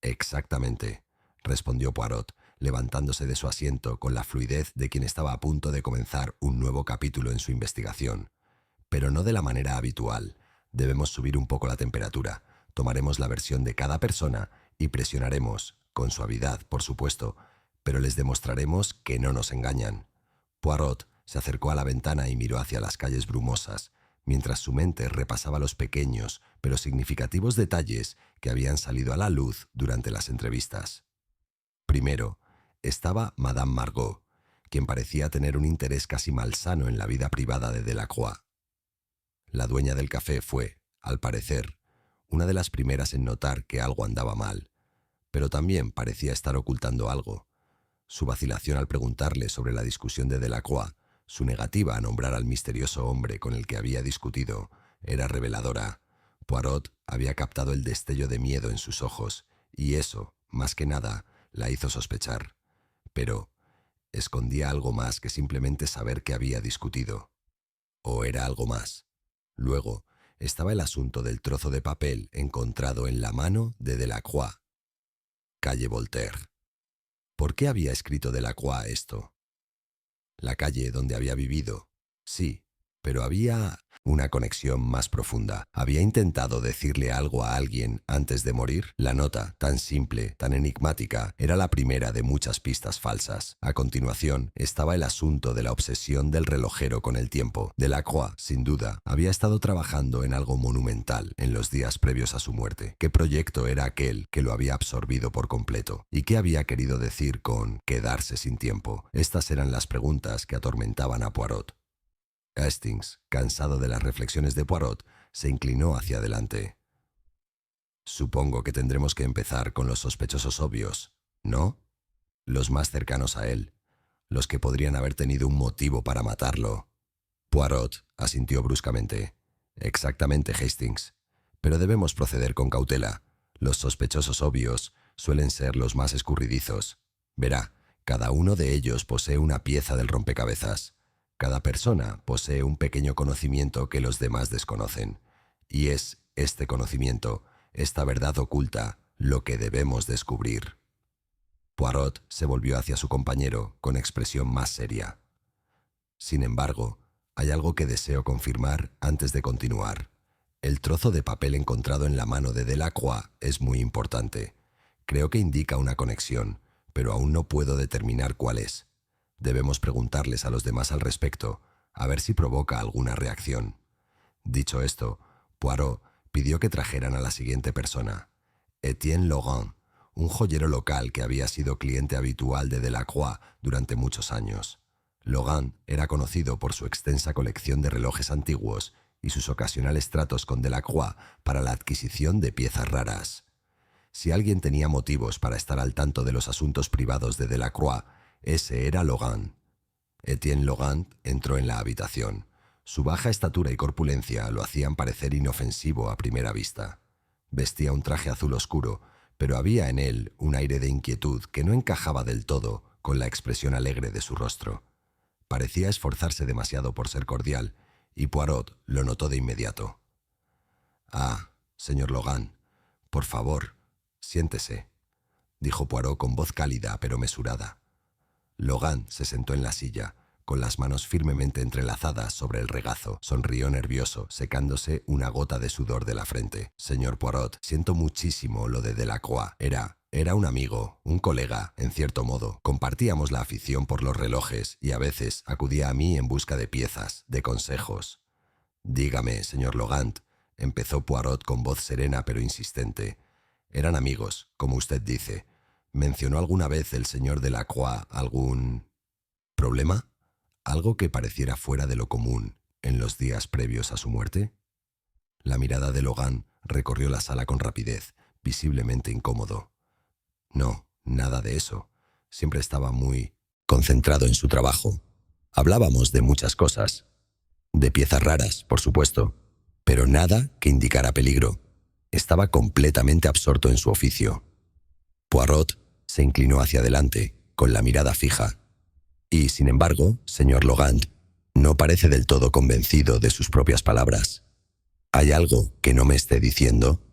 «Exactamente», respondió Poirot, levantándose de su asiento con la fluidez de quien estaba a punto de comenzar un nuevo capítulo en su investigación. «Pero no de la manera habitual. Debemos subir un poco la temperatura. Tomaremos la versión de cada persona y presionaremos, con suavidad, por supuesto, pero les demostraremos que no nos engañan». Poirot se acercó a la ventana y miró hacia las calles brumosas, mientras su mente repasaba los pequeños pero significativos detalles que habían salido a la luz durante las entrevistas. Primero, estaba Madame Margot, quien parecía tener un interés casi malsano en la vida privada de Delacroix. La dueña del café fue, al parecer, una de las primeras en notar que algo andaba mal, pero también parecía estar ocultando algo. Su vacilación al preguntarle sobre la discusión de Delacroix, su negativa a nombrar al misterioso hombre con el que había discutido, era reveladora. Poirot había captado el destello de miedo en sus ojos, y eso, más que nada, la hizo sospechar. Pero escondía algo más que simplemente saber que había discutido. ¿O era algo más? Luego estaba el asunto del trozo de papel encontrado en la mano de Delacroix. Calle Voltaire. ¿Por qué había escrito Delacroix esto? La calle donde había vivido, sí, pero había una conexión más profunda. ¿Había intentado decirle algo a alguien antes de morir? La nota, tan simple, tan enigmática, era la primera de muchas pistas falsas. A continuación, estaba el asunto de la obsesión del relojero con el tiempo. Delacroix, sin duda, había estado trabajando en algo monumental en los días previos a su muerte. ¿Qué proyecto era aquel que lo había absorbido por completo? ¿Y qué había querido decir con quedarse sin tiempo? Estas eran las preguntas que atormentaban a Poirot. Hastings, cansado de las reflexiones de Poirot, se inclinó hacia adelante. Supongo que tendremos que empezar con los sospechosos obvios, ¿no? Los más cercanos a él, los que podrían haber tenido un motivo para matarlo. Poirot asintió bruscamente. Exactamente, Hastings. Pero debemos proceder con cautela. Los sospechosos obvios suelen ser los más escurridizos. Verá, cada uno de ellos posee una pieza del rompecabezas. Cada persona posee un pequeño conocimiento que los demás desconocen. Y es este conocimiento, esta verdad oculta, lo que debemos descubrir. Poirot se volvió hacia su compañero con expresión más seria. Sin embargo, hay algo que deseo confirmar antes de continuar. El trozo de papel encontrado en la mano de Delacroix es muy importante. Creo que indica una conexión, pero aún no puedo determinar cuál es. Debemos preguntarles a los demás al respecto, a ver si provoca alguna reacción. Dicho esto, Poirot pidió que trajeran a la siguiente persona. Etienne Laurent, un joyero local que había sido cliente habitual de Delacroix durante muchos años. Laurent era conocido por su extensa colección de relojes antiguos y sus ocasionales tratos con Delacroix para la adquisición de piezas raras. Si alguien tenía motivos para estar al tanto de los asuntos privados de Delacroix, ese era Laurent. Etienne Laurent entró en la habitación. Su baja estatura y corpulencia lo hacían parecer inofensivo a primera vista. Vestía un traje azul oscuro, pero había en él un aire de inquietud que no encajaba del todo con la expresión alegre de su rostro. Parecía esforzarse demasiado por ser cordial, y Poirot lo notó de inmediato. «Ah, señor Laurent, por favor, siéntese», dijo Poirot con voz cálida pero mesurada. Laurent se sentó en la silla, con las manos firmemente entrelazadas sobre el regazo. Sonrió nervioso, secándose una gota de sudor de la frente. «Señor Poirot, siento muchísimo lo de Delacroix. Era un amigo, un colega, en cierto modo. Compartíamos la afición por los relojes y a veces acudía a mí en busca de piezas, de consejos». «Dígame, señor Laurent», empezó Poirot con voz serena pero insistente. «Eran amigos, como usted dice. ¿Mencionó alguna vez el señor Delacroix algún problema? ¿Algo que pareciera fuera de lo común en los días previos a su muerte?» La mirada de Laurent recorrió la sala con rapidez, visiblemente incómodo. «No, nada de eso. Siempre estaba muy concentrado en su trabajo. Hablábamos de muchas cosas. De piezas raras, por supuesto, pero nada que indicara peligro. Estaba completamente absorto en su oficio». Poirot se inclinó hacia adelante, con la mirada fija. «Y, sin embargo, señor Laurent, no parece del todo convencido de sus propias palabras. ¿Hay algo que no me esté diciendo?»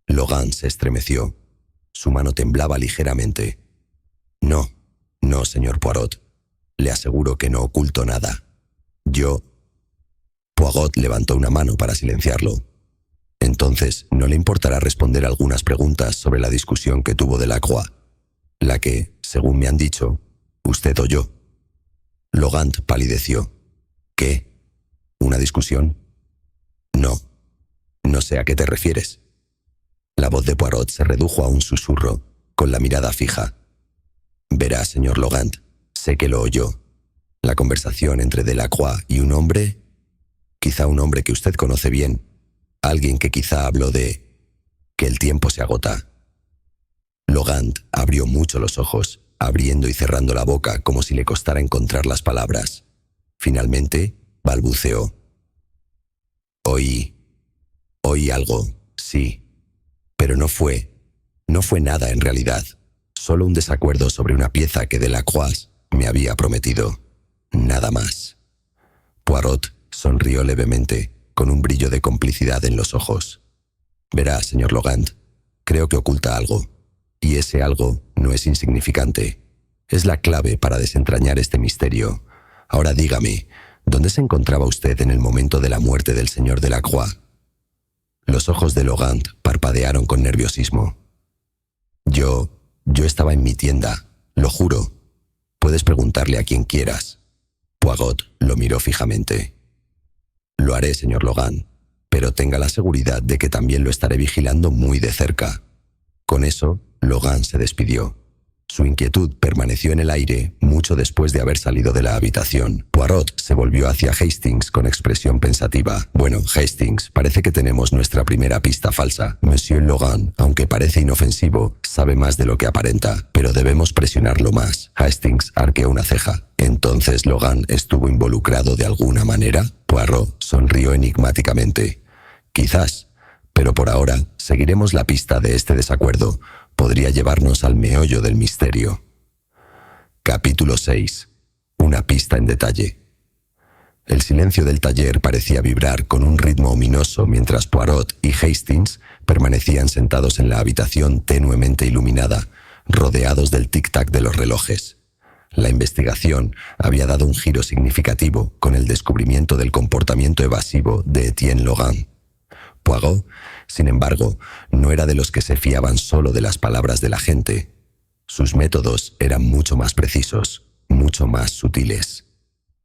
Laurent se estremeció. Su mano temblaba ligeramente. «No, no, señor Poirot. Le aseguro que no oculto nada. Yo...» Poirot levantó una mano para silenciarlo. «Entonces, ¿no le importará responder algunas preguntas sobre la discusión que tuvo Delacroix? La que, según me han dicho, usted oyó». Laurent palideció. «¿Qué? ¿Una discusión?» «No. No sé a qué te refieres». La voz de Poirot se redujo a un susurro, con la mirada fija. «Verá, señor Laurent, sé que lo oyó. La conversación entre Delacroix y un hombre, quizá un hombre que usted conoce bien, alguien que quizá habló de que el tiempo se agota». Laurent abrió mucho los ojos, abriendo y cerrando la boca como si le costara encontrar las palabras. Finalmente, balbuceó. Oí algo, sí, pero no fue nada en realidad, solo un desacuerdo sobre una pieza que Delacroix me había prometido. Nada más». Poirot sonrió levemente, con un brillo de complicidad en los ojos. «Verá, señor Laurent, creo que oculta algo, y ese algo no es insignificante. Es la clave para desentrañar este misterio. Ahora dígame, ¿Dónde se encontraba usted en el momento de la muerte del señor Delacroix? Los ojos de Logan parpadearon con nerviosismo. Yo estaba en mi tienda, lo juro. Puedes preguntarle a quien quieras. Poirot lo miró fijamente. Lo haré, señor Logan, pero tenga la seguridad de que también lo estaré vigilando muy de cerca. Con eso, Logan se despidió. Su inquietud permaneció en el aire mucho después de haber salido de la habitación. Poirot se volvió hacia Hastings con expresión pensativa. Bueno, Hastings, parece que tenemos nuestra primera pista falsa. Monsieur Logan, aunque parece inofensivo, sabe más de lo que aparenta, pero debemos presionarlo más. Hastings arqueó una ceja. ¿Entonces Logan estuvo involucrado de alguna manera? Poirot sonrió enigmáticamente. Quizás, pero por ahora seguiremos la pista de este desacuerdo. Podría llevarnos al meollo del misterio. Capítulo 6. Una pista en detalle. El silencio del taller parecía vibrar con un ritmo ominoso mientras Poirot y Hastings permanecían sentados en la habitación tenuemente iluminada, rodeados del tic-tac de los relojes. La investigación había dado un giro significativo con el descubrimiento del comportamiento evasivo de Etienne Logan. Poirot, sin embargo, no era de los que se fiaban solo de las palabras de la gente. Sus métodos eran mucho más precisos, mucho más sutiles.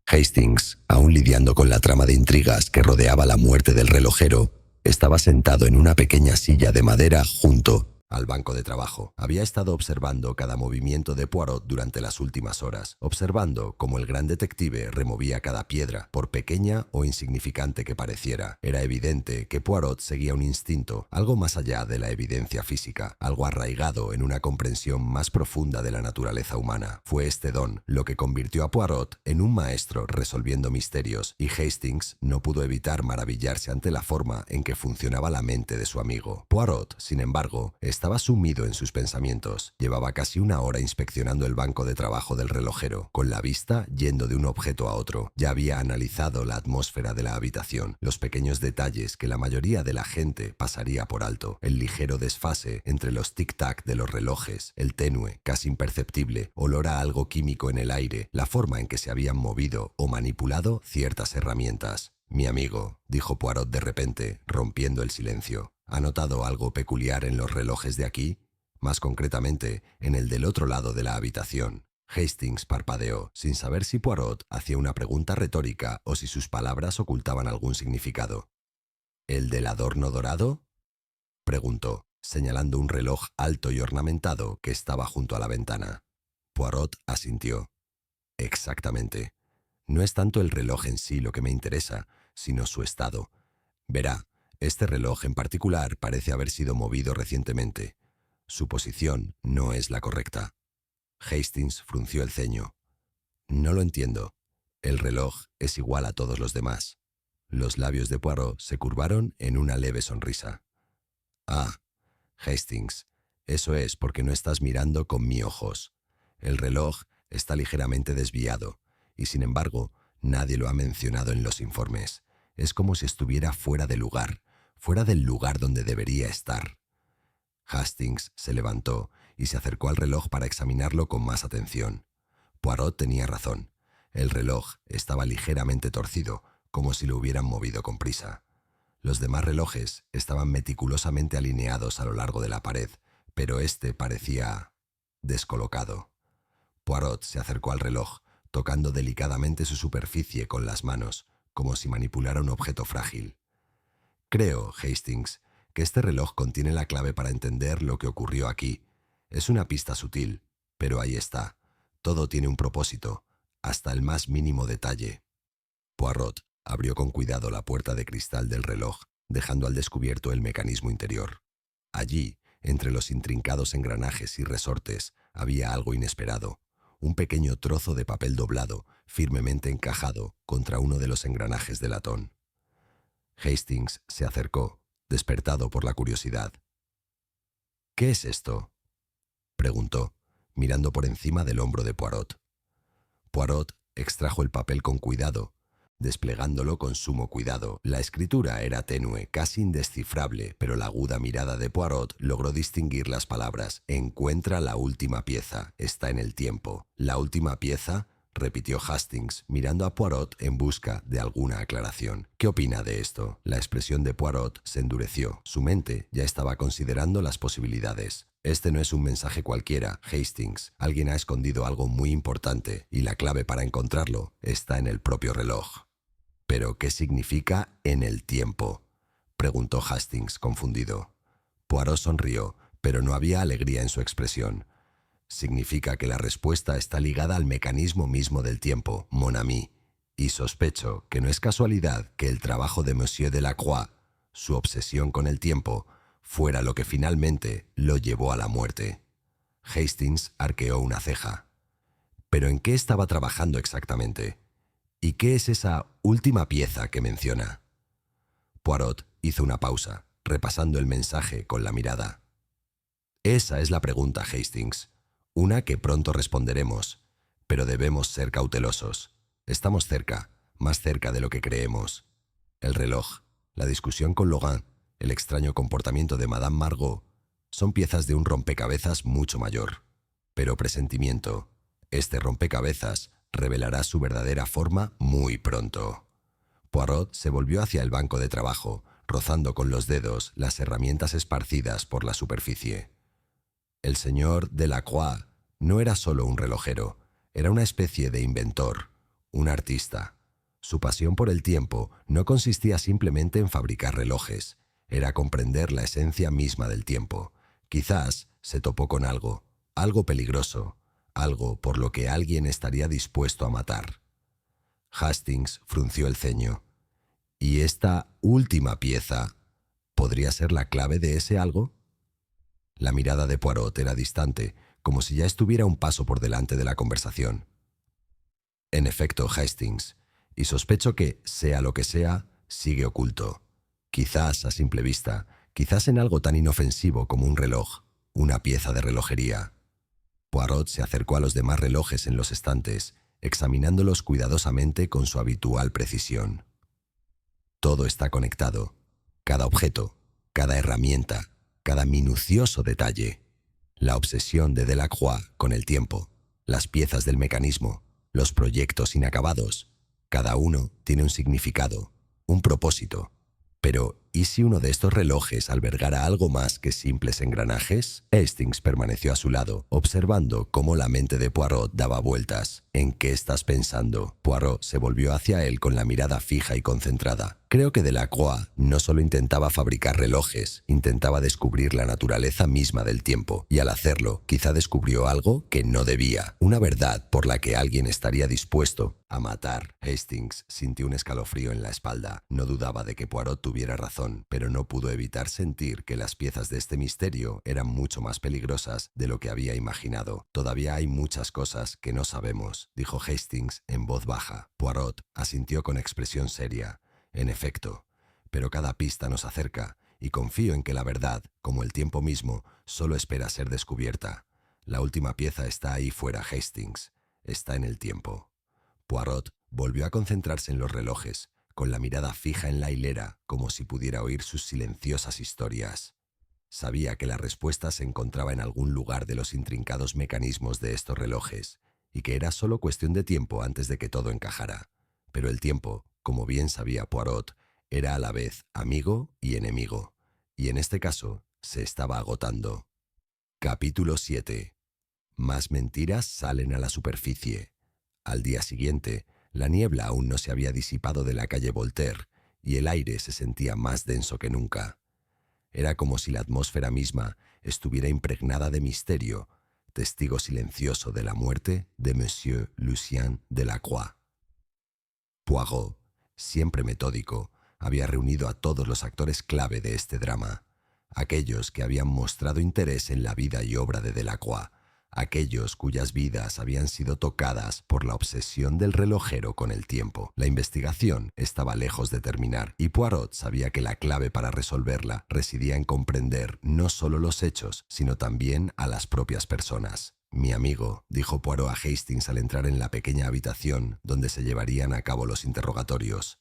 Hastings, aún lidiando con la trama de intrigas que rodeaba la muerte del relojero, estaba sentado en una pequeña silla de madera junto al banco de trabajo. Había estado observando cada movimiento de Poirot durante las últimas horas, observando cómo el gran detective removía cada piedra, por pequeña o insignificante que pareciera. Era evidente que Poirot seguía un instinto, algo más allá de la evidencia física, algo arraigado en una comprensión más profunda de la naturaleza humana. Fue este don lo que convirtió a Poirot en un maestro resolviendo misterios, y Hastings no pudo evitar maravillarse ante la forma en que funcionaba la mente de su amigo. Poirot, sin embargo, estaba sumido en sus pensamientos. Llevaba casi una hora inspeccionando el banco de trabajo del relojero, con la vista yendo de un objeto a otro. Ya había analizado la atmósfera de la habitación, los pequeños detalles que la mayoría de la gente pasaría por alto, el ligero desfase entre los tic-tac de los relojes, el tenue, casi imperceptible, olor a algo químico en el aire, la forma en que se habían movido o manipulado ciertas herramientas. «Mi amigo», dijo Poirot de repente, rompiendo el silencio. ¿Ha notado algo peculiar en los relojes de aquí? Más concretamente, en el del otro lado de la habitación. Hastings parpadeó, sin saber si Poirot hacía una pregunta retórica o si sus palabras ocultaban algún significado. ¿El del adorno dorado?, preguntó, señalando un reloj alto y ornamentado que estaba junto a la ventana. Poirot asintió. Exactamente. No es tanto el reloj en sí lo que me interesa, sino su estado. Verá, este reloj en particular parece haber sido movido recientemente. Su posición no es la correcta. Hastings frunció el ceño. No lo entiendo. El reloj es igual a todos los demás. Los labios de Poirot se curvaron en una leve sonrisa. Ah, Hastings, eso es porque no estás mirando con mis ojos. El reloj está ligeramente desviado, y sin embargo, nadie lo ha mencionado en los informes. Es como si estuviera fuera de lugar, fuera del lugar donde debería estar. Hastings se levantó y se acercó al reloj para examinarlo con más atención. Poirot tenía razón. El reloj estaba ligeramente torcido, como si lo hubieran movido con prisa. Los demás relojes estaban meticulosamente alineados a lo largo de la pared, pero este parecía descolocado. Poirot se acercó al reloj, tocando delicadamente su superficie con las manos, como si manipulara un objeto frágil. Creo, Hastings, que este reloj contiene la clave para entender lo que ocurrió aquí. Es una pista sutil, pero ahí está. Todo tiene un propósito, hasta el más mínimo detalle. Poirot abrió con cuidado la puerta de cristal del reloj, dejando al descubierto el mecanismo interior. Allí, entre los intrincados engranajes y resortes, había algo inesperado. Un pequeño trozo de papel doblado, firmemente encajado contra uno de los engranajes de latón. Hastings se acercó, despertado por la curiosidad. «¿Qué es esto?», preguntó, mirando por encima del hombro de Poirot. Poirot extrajo el papel con cuidado, desplegándolo con sumo cuidado. La escritura era tenue, casi indescifrable, pero la aguda mirada de Poirot logró distinguir las palabras. «Encuentra la última pieza, está en el tiempo». «¿La última pieza?», repitió Hastings, mirando a Poirot en busca de alguna aclaración. ¿Qué opina de esto? La expresión de Poirot se endureció. Su mente ya estaba considerando las posibilidades. Este no es un mensaje cualquiera, Hastings. Alguien ha escondido algo muy importante y la clave para encontrarlo está en el propio reloj. ¿Pero qué significa en el tiempo?, preguntó Hastings, confundido. Poirot sonrió, pero no había alegría en su expresión. Significa que la respuesta está ligada al mecanismo mismo del tiempo, mon ami, y sospecho que no es casualidad que el trabajo de Monsieur Delacroix, su obsesión con el tiempo, fuera lo que finalmente lo llevó a la muerte. Hastings arqueó una ceja. ¿Pero en qué estaba trabajando exactamente? ¿Y qué es esa última pieza que menciona? Poirot hizo una pausa, repasando el mensaje con la mirada. Esa es la pregunta, Hastings. Una que pronto responderemos, pero debemos ser cautelosos. Estamos cerca, más cerca de lo que creemos. El reloj, la discusión con Logan, el extraño comportamiento de Madame Margot, son piezas de un rompecabezas mucho mayor. Pero presentimiento, este rompecabezas revelará su verdadera forma muy pronto. Poirot se volvió hacia el banco de trabajo, rozando con los dedos las herramientas esparcidas por la superficie. El señor Delacroix no era solo un relojero, era una especie de inventor, un artista. Su pasión por el tiempo no consistía simplemente en fabricar relojes, era comprender la esencia misma del tiempo. Quizás se topó con algo peligroso, algo por lo que alguien estaría dispuesto a matar. Hastings frunció el ceño. ¿Y esta última pieza podría ser la clave de ese algo? La mirada de Poirot era distante, como si ya estuviera un paso por delante de la conversación. En efecto, Hastings, y sospecho que, sea lo que sea, sigue oculto. Quizás a simple vista, quizás en algo tan inofensivo como un reloj, una pieza de relojería. Poirot se acercó a los demás relojes en los estantes, examinándolos cuidadosamente con su habitual precisión. Todo está conectado. Cada objeto, cada herramienta, cada minucioso detalle. La obsesión de Delacroix con el tiempo, las piezas del mecanismo, los proyectos inacabados. Cada uno tiene un significado, un propósito. Pero, ¿y si uno de estos relojes albergara algo más que simples engranajes? Hastings permaneció a su lado, observando cómo la mente de Poirot daba vueltas. ¿En qué estás pensando? Poirot se volvió hacia él con la mirada fija y concentrada. Creo que Delacroix no solo intentaba fabricar relojes, intentaba descubrir la naturaleza misma del tiempo, y al hacerlo, quizá descubrió algo que no debía, una verdad por la que alguien estaría dispuesto a matar. Hastings sintió un escalofrío en la espalda. No dudaba de que Poirot tuviera razón, pero no pudo evitar sentir que las piezas de este misterio eran mucho más peligrosas de lo que había imaginado. Todavía hay muchas cosas que no sabemos, dijo Hastings en voz baja. Poirot asintió con expresión seria. En efecto, pero cada pista nos acerca, y confío en que la verdad, como el tiempo mismo, solo espera ser descubierta. La última pieza está ahí fuera, Hastings. Está en el tiempo. Poirot volvió a concentrarse en los relojes, con la mirada fija en la hilera, como si pudiera oír sus silenciosas historias. Sabía que la respuesta se encontraba en algún lugar de los intrincados mecanismos de estos relojes, y que era solo cuestión de tiempo antes de que todo encajara. Pero el tiempo, como bien sabía Poirot, era a la vez amigo y enemigo, y en este caso se estaba agotando. Capítulo 7. Más mentiras salen a la superficie. Al día siguiente, la niebla aún no se había disipado de la calle Voltaire, y el aire se sentía más denso que nunca. Era como si la atmósfera misma estuviera impregnada de misterio, testigo silencioso de la muerte de Monsieur Lucien Delacroix. Poirot, siempre metódico, había reunido a todos los actores clave de este drama, aquellos que habían mostrado interés en la vida y obra de Delacroix, aquellos cuyas vidas habían sido tocadas por la obsesión del relojero con el tiempo. La investigación estaba lejos de terminar, y Poirot sabía que la clave para resolverla residía en comprender no solo los hechos, sino también a las propias personas. «Mi amigo», dijo Poirot a Hastings al entrar en la pequeña habitación donde se llevarían a cabo los interrogatorios.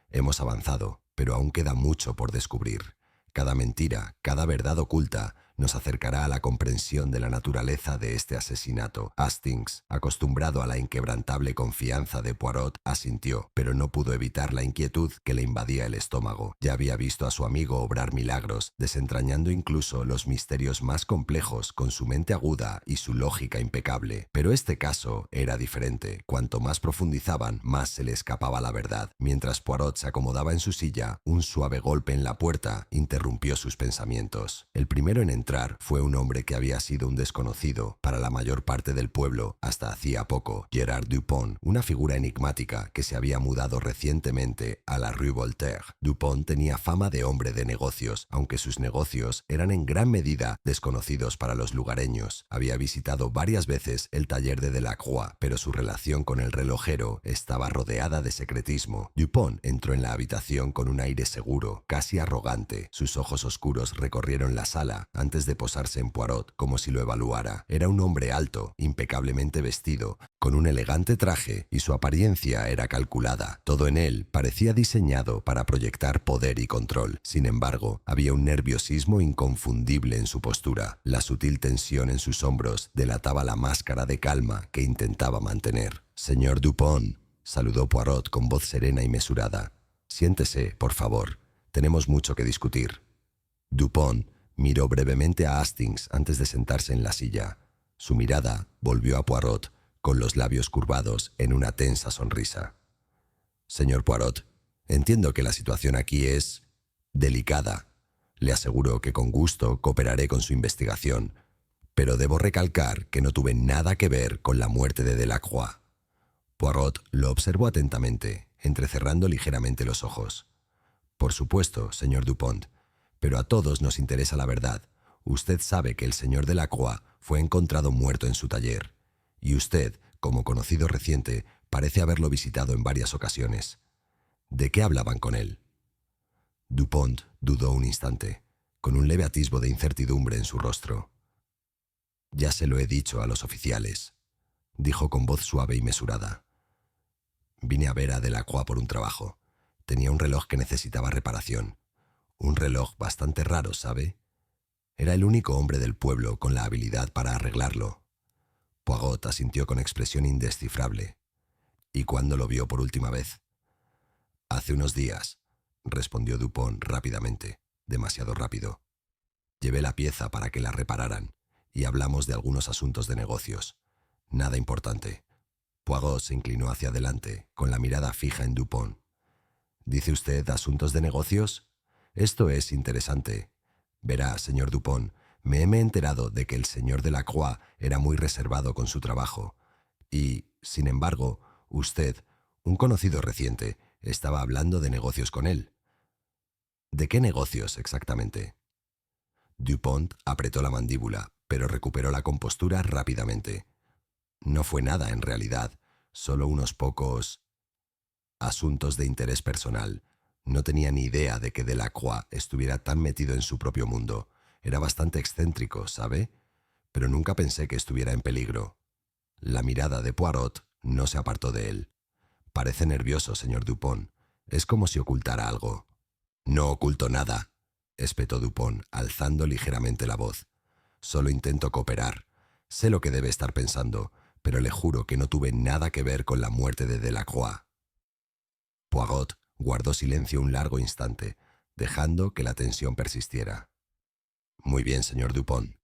«Hemos avanzado, pero aún queda mucho por descubrir. Cada mentira, cada verdad oculta, nos acercará a la comprensión de la naturaleza de este asesinato. Hastings, acostumbrado a la inquebrantable confianza de Poirot, asintió, pero no pudo evitar la inquietud que le invadía el estómago. Ya había visto a su amigo obrar milagros, desentrañando incluso los misterios más complejos con su mente aguda y su lógica impecable. Pero este caso era diferente. Cuanto más profundizaban, más se le escapaba la verdad. Mientras Poirot se acomodaba en su silla, un suave golpe en la puerta interrumpió sus pensamientos. El primero en entrar fue un hombre que había sido un desconocido para la mayor parte del pueblo hasta hacía poco, Gerard Dupont, una figura enigmática que se había mudado recientemente a la Rue Voltaire. Dupont tenía fama de hombre de negocios, aunque sus negocios eran en gran medida desconocidos para los lugareños. Había visitado varias veces el taller de Delacroix, pero su relación con el relojero estaba rodeada de secretismo. Dupont entró en la habitación con un aire seguro, casi arrogante. Sus ojos oscuros recorrieron la sala antes de posarse en Poirot como si lo evaluara. Era un hombre alto, impecablemente vestido, con un elegante traje y su apariencia era calculada. Todo en él parecía diseñado para proyectar poder y control. Sin embargo, había un nerviosismo inconfundible en su postura. La sutil tensión en sus hombros delataba la máscara de calma que intentaba mantener. «Señor Dupont», saludó Poirot con voz serena y mesurada. «Siéntese, por favor. Tenemos mucho que discutir». Dupont miró brevemente a Hastings antes de sentarse en la silla. Su mirada volvió a Poirot, con los labios curvados en una tensa sonrisa. «Señor Poirot, entiendo que la situación aquí es delicada. Le aseguro que con gusto cooperaré con su investigación, pero debo recalcar que no tuve nada que ver con la muerte de Delacroix». Poirot lo observó atentamente, entrecerrando ligeramente los ojos. «Por supuesto, señor Dupont, pero a todos nos interesa la verdad. Usted sabe que el señor Delacroix fue encontrado muerto en su taller, y usted, como conocido reciente, parece haberlo visitado en varias ocasiones. ¿De qué hablaban con él?» Dupont dudó un instante, con un leve atisbo de incertidumbre en su rostro. «Ya se lo he dicho a los oficiales», dijo con voz suave y mesurada. «Vine a ver a Delacroix por un trabajo. Tenía un reloj que necesitaba reparación. Un reloj bastante raro, ¿sabe? Era el único hombre del pueblo con la habilidad para arreglarlo». Poirot asintió con expresión indescifrable. «¿Y cuándo lo vio por última vez?» «Hace unos días», respondió Dupont rápidamente, demasiado rápido. «Llevé la pieza para que la repararan y hablamos de algunos asuntos de negocios. Nada importante». Poirot se inclinó hacia adelante, con la mirada fija en Dupont. «¿Dice usted asuntos de negocios? Esto es interesante. Verá, señor Dupont, me he enterado de que el señor Delacroix era muy reservado con su trabajo. Y, sin embargo, usted, un conocido reciente, estaba hablando de negocios con él». «¿De qué negocios exactamente?» Dupont apretó la mandíbula, pero recuperó la compostura rápidamente. «No fue nada, en realidad. Solo unos pocos asuntos de interés personal. No tenía ni idea de que Delacroix estuviera tan metido en su propio mundo. Era bastante excéntrico, ¿sabe? Pero nunca pensé que estuviera en peligro». La mirada de Poirot no se apartó de él. «Parece nervioso, señor Dupont. Es como si ocultara algo». «No oculto nada», espetó Dupont, alzando ligeramente la voz. «Solo intento cooperar. Sé lo que debe estar pensando, pero le juro que no tuve nada que ver con la muerte de Delacroix». Poirot guardó silencio un largo instante, dejando que la tensión persistiera. «Muy bien, señor Dupont.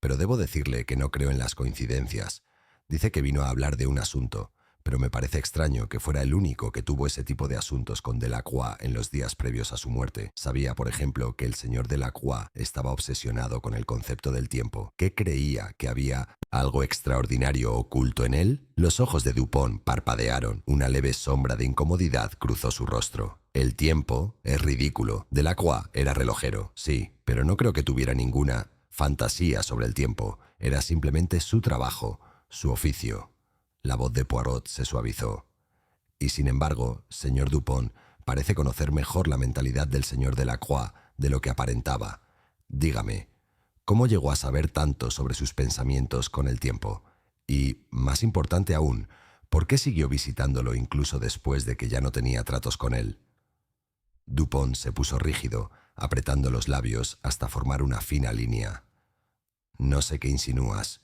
Pero debo decirle que no creo en las coincidencias. Dice que vino a hablar de un asunto, pero me parece extraño que fuera el único que tuvo ese tipo de asuntos con Delacroix en los días previos a su muerte. Sabía, por ejemplo, que el señor Delacroix estaba obsesionado con el concepto del tiempo. ¿Qué creía? ¿Que había algo extraordinario oculto en él?» Los ojos de Dupont parpadearon. Una leve sombra de incomodidad cruzó su rostro. «El tiempo es ridículo. Delacroix era relojero, sí, pero no creo que tuviera ninguna fantasía sobre el tiempo. Era simplemente su trabajo, su oficio». La voz de Poirot se suavizó. «Y sin embargo, señor Dupont, parece conocer mejor la mentalidad del señor Delacroix de lo que aparentaba. Dígame, ¿cómo llegó a saber tanto sobre sus pensamientos con el tiempo? Y, más importante aún, ¿por qué siguió visitándolo incluso después de que ya no tenía tratos con él?» Dupont se puso rígido, apretando los labios hasta formar una fina línea. No sé qué insinúas.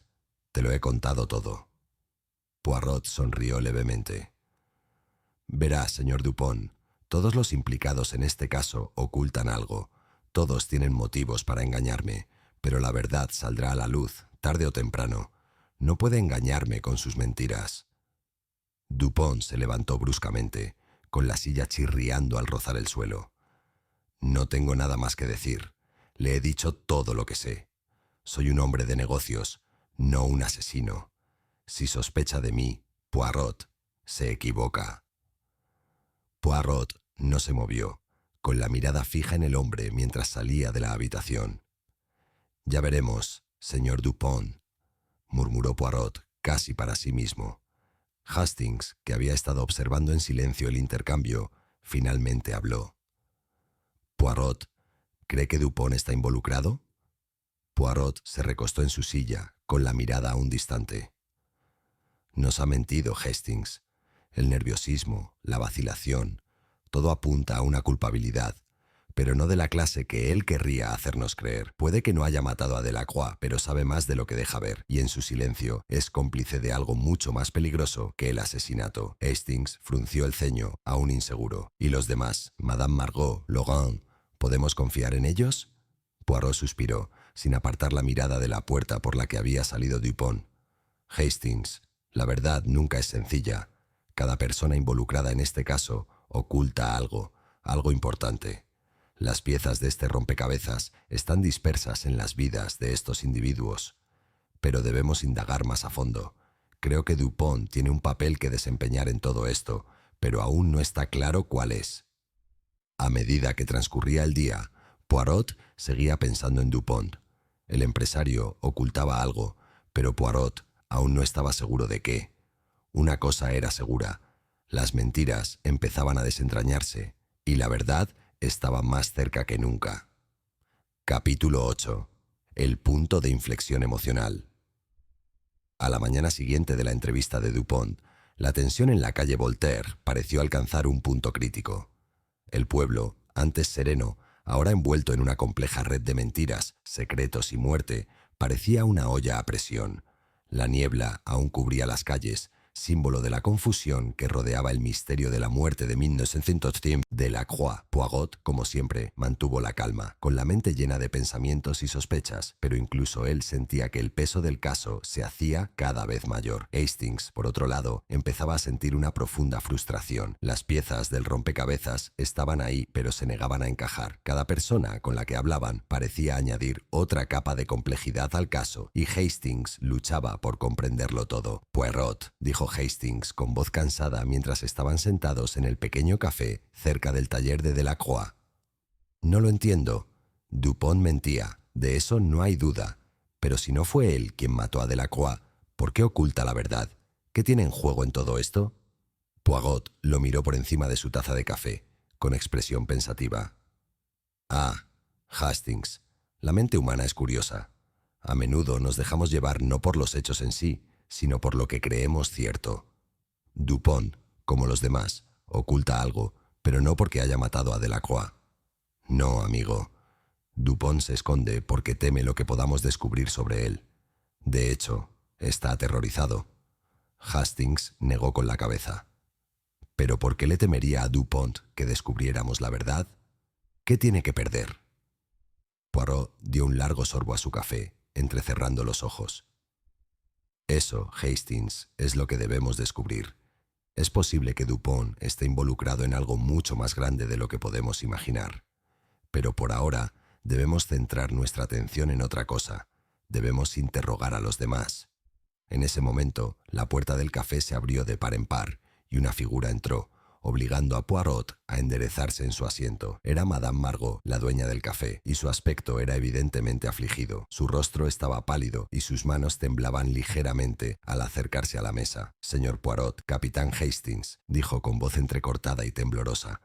Te lo he contado todo. Poirot sonrió levemente. Verá, señor Dupont, todos los implicados en este caso ocultan algo. Todos tienen motivos para engañarme, pero la verdad saldrá a la luz, tarde o temprano. No puede engañarme con sus mentiras. Dupont se levantó bruscamente, con la silla chirriando al rozar el suelo. No tengo nada más que decir. Le he dicho todo lo que sé. Soy un hombre de negocios, no un asesino. Si sospecha de mí, Poirot, se equivoca. Poirot no se movió, con la mirada fija en el hombre mientras salía de la habitación. «Ya veremos, señor Dupont», murmuró Poirot casi para sí mismo. Hastings, que había estado observando en silencio el intercambio, finalmente habló. «Poirot, ¿cree que Dupont está involucrado?» Poirot se recostó en su silla, con la mirada aún distante. «Nos ha mentido, Hastings. El nerviosismo, la vacilación, todo apunta a una culpabilidad, pero no de la clase que él querría hacernos creer. Puede que no haya matado a Delacroix, pero sabe más de lo que deja ver, y en su silencio es cómplice de algo mucho más peligroso que el asesinato». Hastings frunció el ceño, aún inseguro. «¿Y los demás? Madame Margot, Laurent, ¿podemos confiar en ellos?» Poirot suspiró, sin apartar la mirada de la puerta por la que había salido Dupont. «Hastings, la verdad nunca es sencilla. Cada persona involucrada en este caso oculta algo, algo importante. Las piezas de este rompecabezas están dispersas en las vidas de estos individuos. Pero debemos indagar más a fondo. Creo que Dupont tiene un papel que desempeñar en todo esto, pero aún no está claro cuál es». A medida que transcurría el día, Poirot seguía pensando en Dupont. El empresario ocultaba algo, pero Poirot aún no estaba seguro de qué. Una cosa era segura: las mentiras empezaban a desentrañarse y la verdad estaba más cerca que nunca. Capítulo 8. El punto de inflexión emocional. A la mañana siguiente de la entrevista de Dupont, la tensión en la calle Voltaire pareció alcanzar un punto crítico. El pueblo, antes sereno, ahora envuelto en una compleja red de mentiras, secretos y muerte, parecía una olla a presión. La niebla aún cubría las calles, símbolo de la confusión que rodeaba el misterio de la muerte de 1910 Delacroix. Poirot, como siempre, mantuvo la calma, con la mente llena de pensamientos y sospechas, pero incluso él sentía que el peso del caso se hacía cada vez mayor. Hastings, por otro lado, empezaba a sentir una profunda frustración. Las piezas del rompecabezas estaban ahí, pero se negaban a encajar. Cada persona con la que hablaban parecía añadir otra capa de complejidad al caso, y Hastings luchaba por comprenderlo todo. «Poirot», dijo Hastings con voz cansada mientras estaban sentados en el pequeño café cerca del taller de Delacroix. «No lo entiendo. Dupont mentía, de eso no hay duda. Pero si no fue él quien mató a Delacroix, ¿por qué oculta la verdad? ¿Qué tiene en juego en todo esto?» Poirot lo miró por encima de su taza de café, con expresión pensativa. «Ah, Hastings, la mente humana es curiosa. A menudo nos dejamos llevar no por los hechos en sí, sino por lo que creemos cierto. Dupont, como los demás, oculta algo, pero no porque haya matado a Delacroix. No, amigo. Dupont se esconde porque teme lo que podamos descubrir sobre él. De hecho, está aterrorizado». Hastings negó con la cabeza. «¿Pero por qué le temería a Dupont que descubriéramos la verdad? ¿Qué tiene que perder?» Poirot dio un largo sorbo a su café, entrecerrando los ojos. «Eso, Hastings, es lo que debemos descubrir. Es posible que Dupont esté involucrado en algo mucho más grande de lo que podemos imaginar. Pero por ahora debemos centrar nuestra atención en otra cosa. Debemos interrogar a los demás». En ese momento, la puerta del café se abrió de par en par y una figura entró, obligando a Poirot a enderezarse en su asiento. Era Madame Margot, la dueña del café, y su aspecto era evidentemente afligido. Su rostro estaba pálido y sus manos temblaban ligeramente al acercarse a la mesa. «Señor Poirot, capitán Hastings», dijo con voz entrecortada y temblorosa,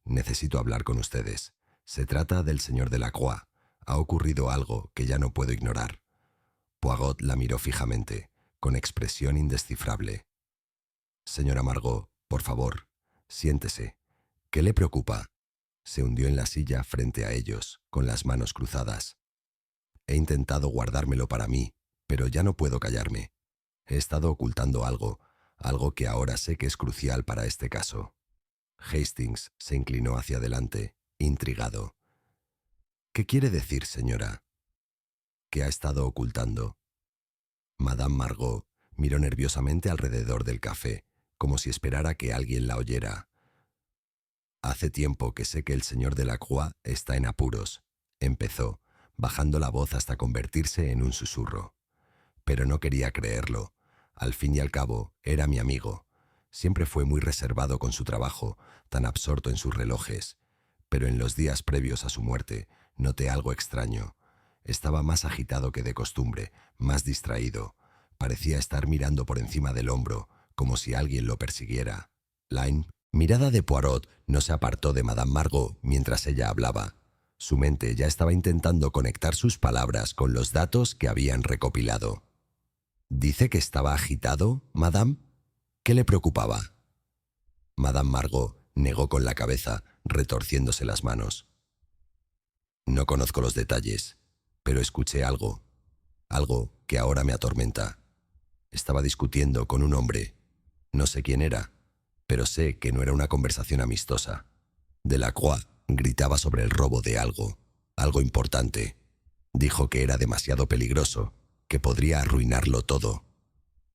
«necesito hablar con ustedes. Se trata del señor Delacroix. Ha ocurrido algo que ya no puedo ignorar». Poirot la miró fijamente, con expresión indescifrable. «Señora Margot, por favor, siéntese. ¿Qué le preocupa?» Se hundió en la silla frente a ellos, con las manos cruzadas. He intentado guardármelo para mí, pero ya no puedo callarme. He estado ocultando algo que ahora sé que es crucial para este caso. Hastings se inclinó hacia adelante, intrigado. ¿Qué quiere decir, señora? ¿Qué ha estado ocultando? Madame Margot miró nerviosamente alrededor del café, como si esperara que alguien la oyera. Hace tiempo que sé que el señor Delacroix está en apuros, empezó, bajando la voz hasta convertirse en un susurro. Pero no quería creerlo. Al fin y al cabo, era mi amigo. Siempre fue muy reservado con su trabajo, tan absorto en sus relojes. Pero en los días previos a su muerte, noté algo extraño. Estaba más agitado que de costumbre, más distraído. Parecía estar mirando por encima del hombro, como si alguien lo persiguiera. La mirada de Poirot no se apartó de Madame Margot mientras ella hablaba. Su mente ya estaba intentando conectar sus palabras con los datos que habían recopilado. ¿Dice que estaba agitado, madame? ¿Qué le preocupaba? Madame Margot negó con la cabeza, retorciéndose las manos. No conozco los detalles, pero escuché algo que ahora me atormenta. Estaba discutiendo con un hombre. No sé quién era, pero sé que no era una conversación amistosa. Delacroix gritaba sobre el robo de algo importante. Dijo que era demasiado peligroso, que podría arruinarlo todo.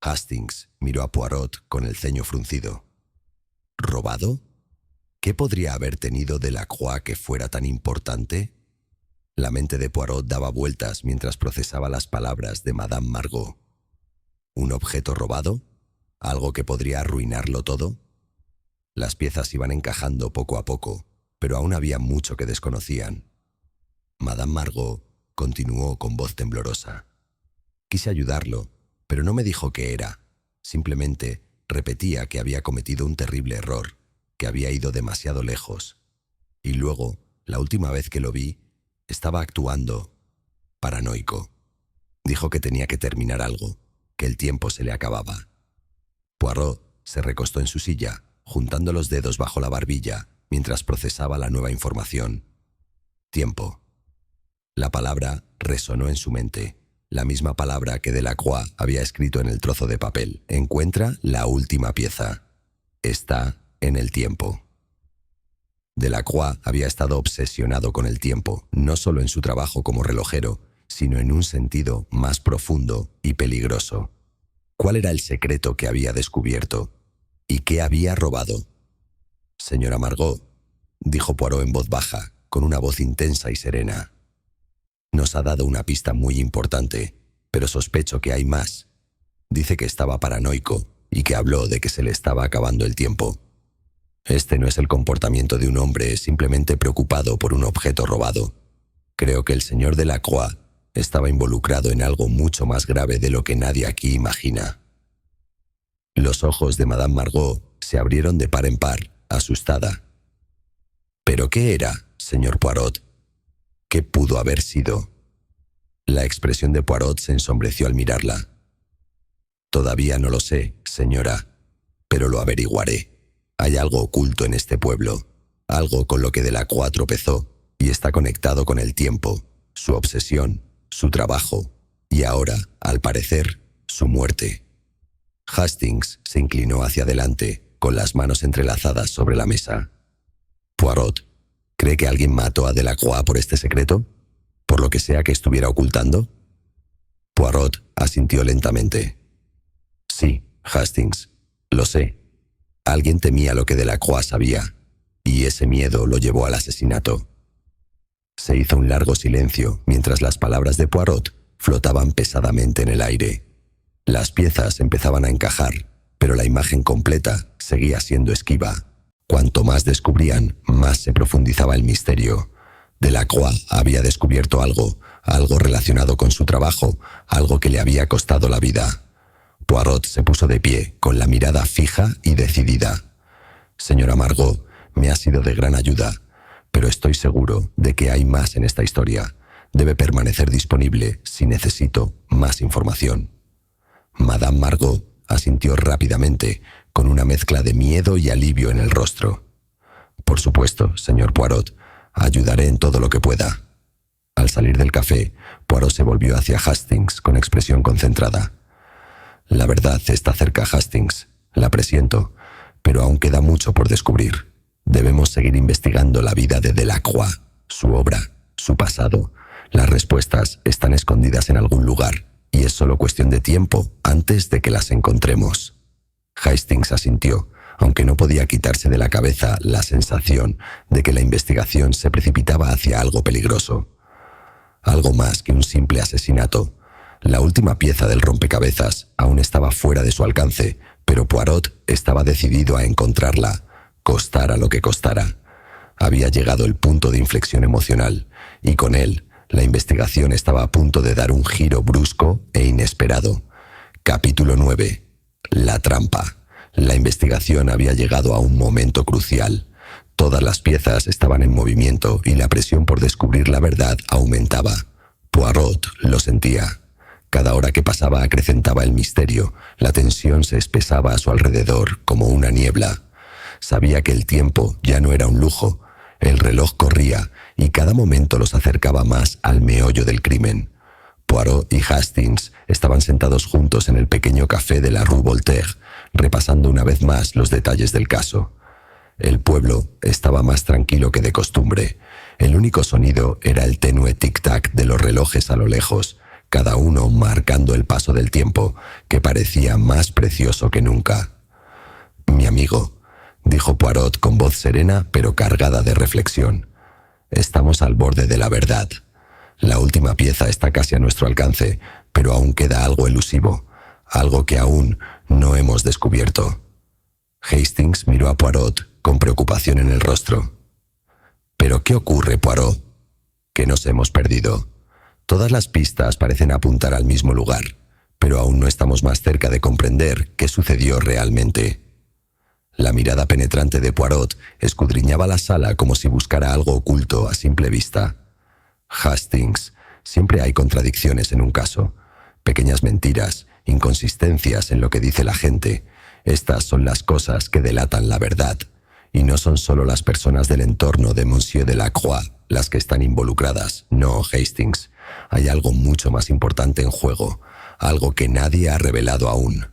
Hastings miró a Poirot con el ceño fruncido. ¿Robado? ¿Qué podría haber tenido Delacroix que fuera tan importante? La mente de Poirot daba vueltas mientras procesaba las palabras de Madame Margot. ¿Un objeto robado? ¿Algo que podría arruinarlo todo? Las piezas iban encajando poco a poco, pero aún había mucho que desconocían. Madame Margot continuó con voz temblorosa. Quise ayudarlo, pero no me dijo qué era. Simplemente repetía que había cometido un terrible error, que había ido demasiado lejos. Y luego, la última vez que lo vi, estaba actuando paranoico. Dijo que tenía que terminar algo, que el tiempo se le acababa. Poirot se recostó en su silla, juntando los dedos bajo la barbilla, mientras procesaba la nueva información. Tiempo. La palabra resonó en su mente, la misma palabra que Delacroix había escrito en el trozo de papel. Encuentra la última pieza. Está en el tiempo. Delacroix había estado obsesionado con el tiempo, no solo en su trabajo como relojero, sino en un sentido más profundo y peligroso. ¿Cuál era el secreto que había descubierto? ¿Y qué había robado? «Señora Margot», dijo Poirot en voz baja, con una voz intensa y serena. «Nos ha dado una pista muy importante, pero sospecho que hay más. Dice que estaba paranoico y que habló de que se le estaba acabando el tiempo. Este no es el comportamiento de un hombre simplemente preocupado por un objeto robado. Creo que el señor Delacroix estaba involucrado en algo mucho más grave de lo que nadie aquí imagina». Los ojos de Madame Margot se abrieron de par en par, asustada. «¿Pero qué era, señor Poirot? ¿Qué pudo haber sido?» La expresión de Poirot se ensombreció al mirarla. «Todavía no lo sé, señora, pero lo averiguaré. Hay algo oculto en este pueblo, algo con lo que Delacroix tropezó y está conectado con el tiempo, su obsesión, su trabajo y ahora, al parecer, su muerte». Hastings se inclinó hacia adelante, con las manos entrelazadas sobre la mesa. «Poirot, ¿cree que alguien mató a Delacroix por este secreto? ¿Por lo que sea que estuviera ocultando?» Poirot asintió lentamente. «Sí, Hastings, lo sé. Alguien temía lo que Delacroix sabía, y ese miedo lo llevó al asesinato». Se hizo un largo silencio mientras las palabras de Poirot flotaban pesadamente en el aire. Las piezas empezaban a encajar, pero la imagen completa seguía siendo esquiva. Cuanto más descubrían, más se profundizaba el misterio. Delacroix había descubierto algo relacionado con su trabajo, algo que le había costado la vida. Poirot se puso de pie, con la mirada fija y decidida. «Señora Margot, me ha sido de gran ayuda, pero estoy seguro de que hay más en esta historia. Debe permanecer disponible si necesito más información». Madame Margot asintió rápidamente, con una mezcla de miedo y alivio en el rostro. «Por supuesto, señor Poirot, ayudaré en todo lo que pueda». Al salir del café, Poirot se volvió hacia Hastings con expresión concentrada. La verdad está cerca, Hastings. La presiento, pero aún queda mucho por descubrir. Debemos seguir investigando la vida de Delacroix, su obra, su pasado. Las respuestas están escondidas en algún lugar y es solo cuestión de tiempo antes de que las encontremos. Hastings asintió, aunque no podía quitarse de la cabeza la sensación de que la investigación se precipitaba hacia algo peligroso. Algo más que un simple asesinato. La última pieza del rompecabezas aún estaba fuera de su alcance, pero Poirot estaba decidido a encontrarla, costara lo que costara. Había llegado el punto de inflexión emocional, y con él, la investigación estaba a punto de dar un giro brusco e inesperado. Capítulo 9. La trampa. La investigación había llegado a un momento crucial. Todas las piezas estaban en movimiento y la presión por descubrir la verdad aumentaba. Poirot lo sentía. Cada hora que pasaba acrecentaba el misterio, la tensión se espesaba a su alrededor como una niebla. Sabía que el tiempo ya no era un lujo, el reloj corría y cada momento los acercaba más al meollo del crimen. Poirot y Hastings estaban sentados juntos en el pequeño café de la Rue Voltaire, repasando una vez más los detalles del caso. El pueblo estaba más tranquilo que de costumbre. El único sonido era el tenue tic-tac de los relojes a lo lejos, cada uno marcando el paso del tiempo, que parecía más precioso que nunca. «Mi amigo», dijo Poirot con voz serena pero cargada de reflexión, «estamos al borde de la verdad. La última pieza está casi a nuestro alcance, pero aún queda algo elusivo, algo que aún no hemos descubierto». Hastings miró a Poirot con preocupación en el rostro. «¿Pero qué ocurre, Poirot?» «Que nos hemos perdido. Todas las pistas parecen apuntar al mismo lugar, pero aún no estamos más cerca de comprender qué sucedió realmente». La mirada penetrante de Poirot escudriñaba la sala como si buscara algo oculto a simple vista. «Hastings, siempre hay contradicciones en un caso. Pequeñas mentiras, inconsistencias en lo que dice la gente. Estas son las cosas que delatan la verdad. Y no son solo las personas del entorno de Monsieur Delacroix las que están involucradas. No, Hastings. Hay algo mucho más importante en juego, algo que nadie ha revelado aún».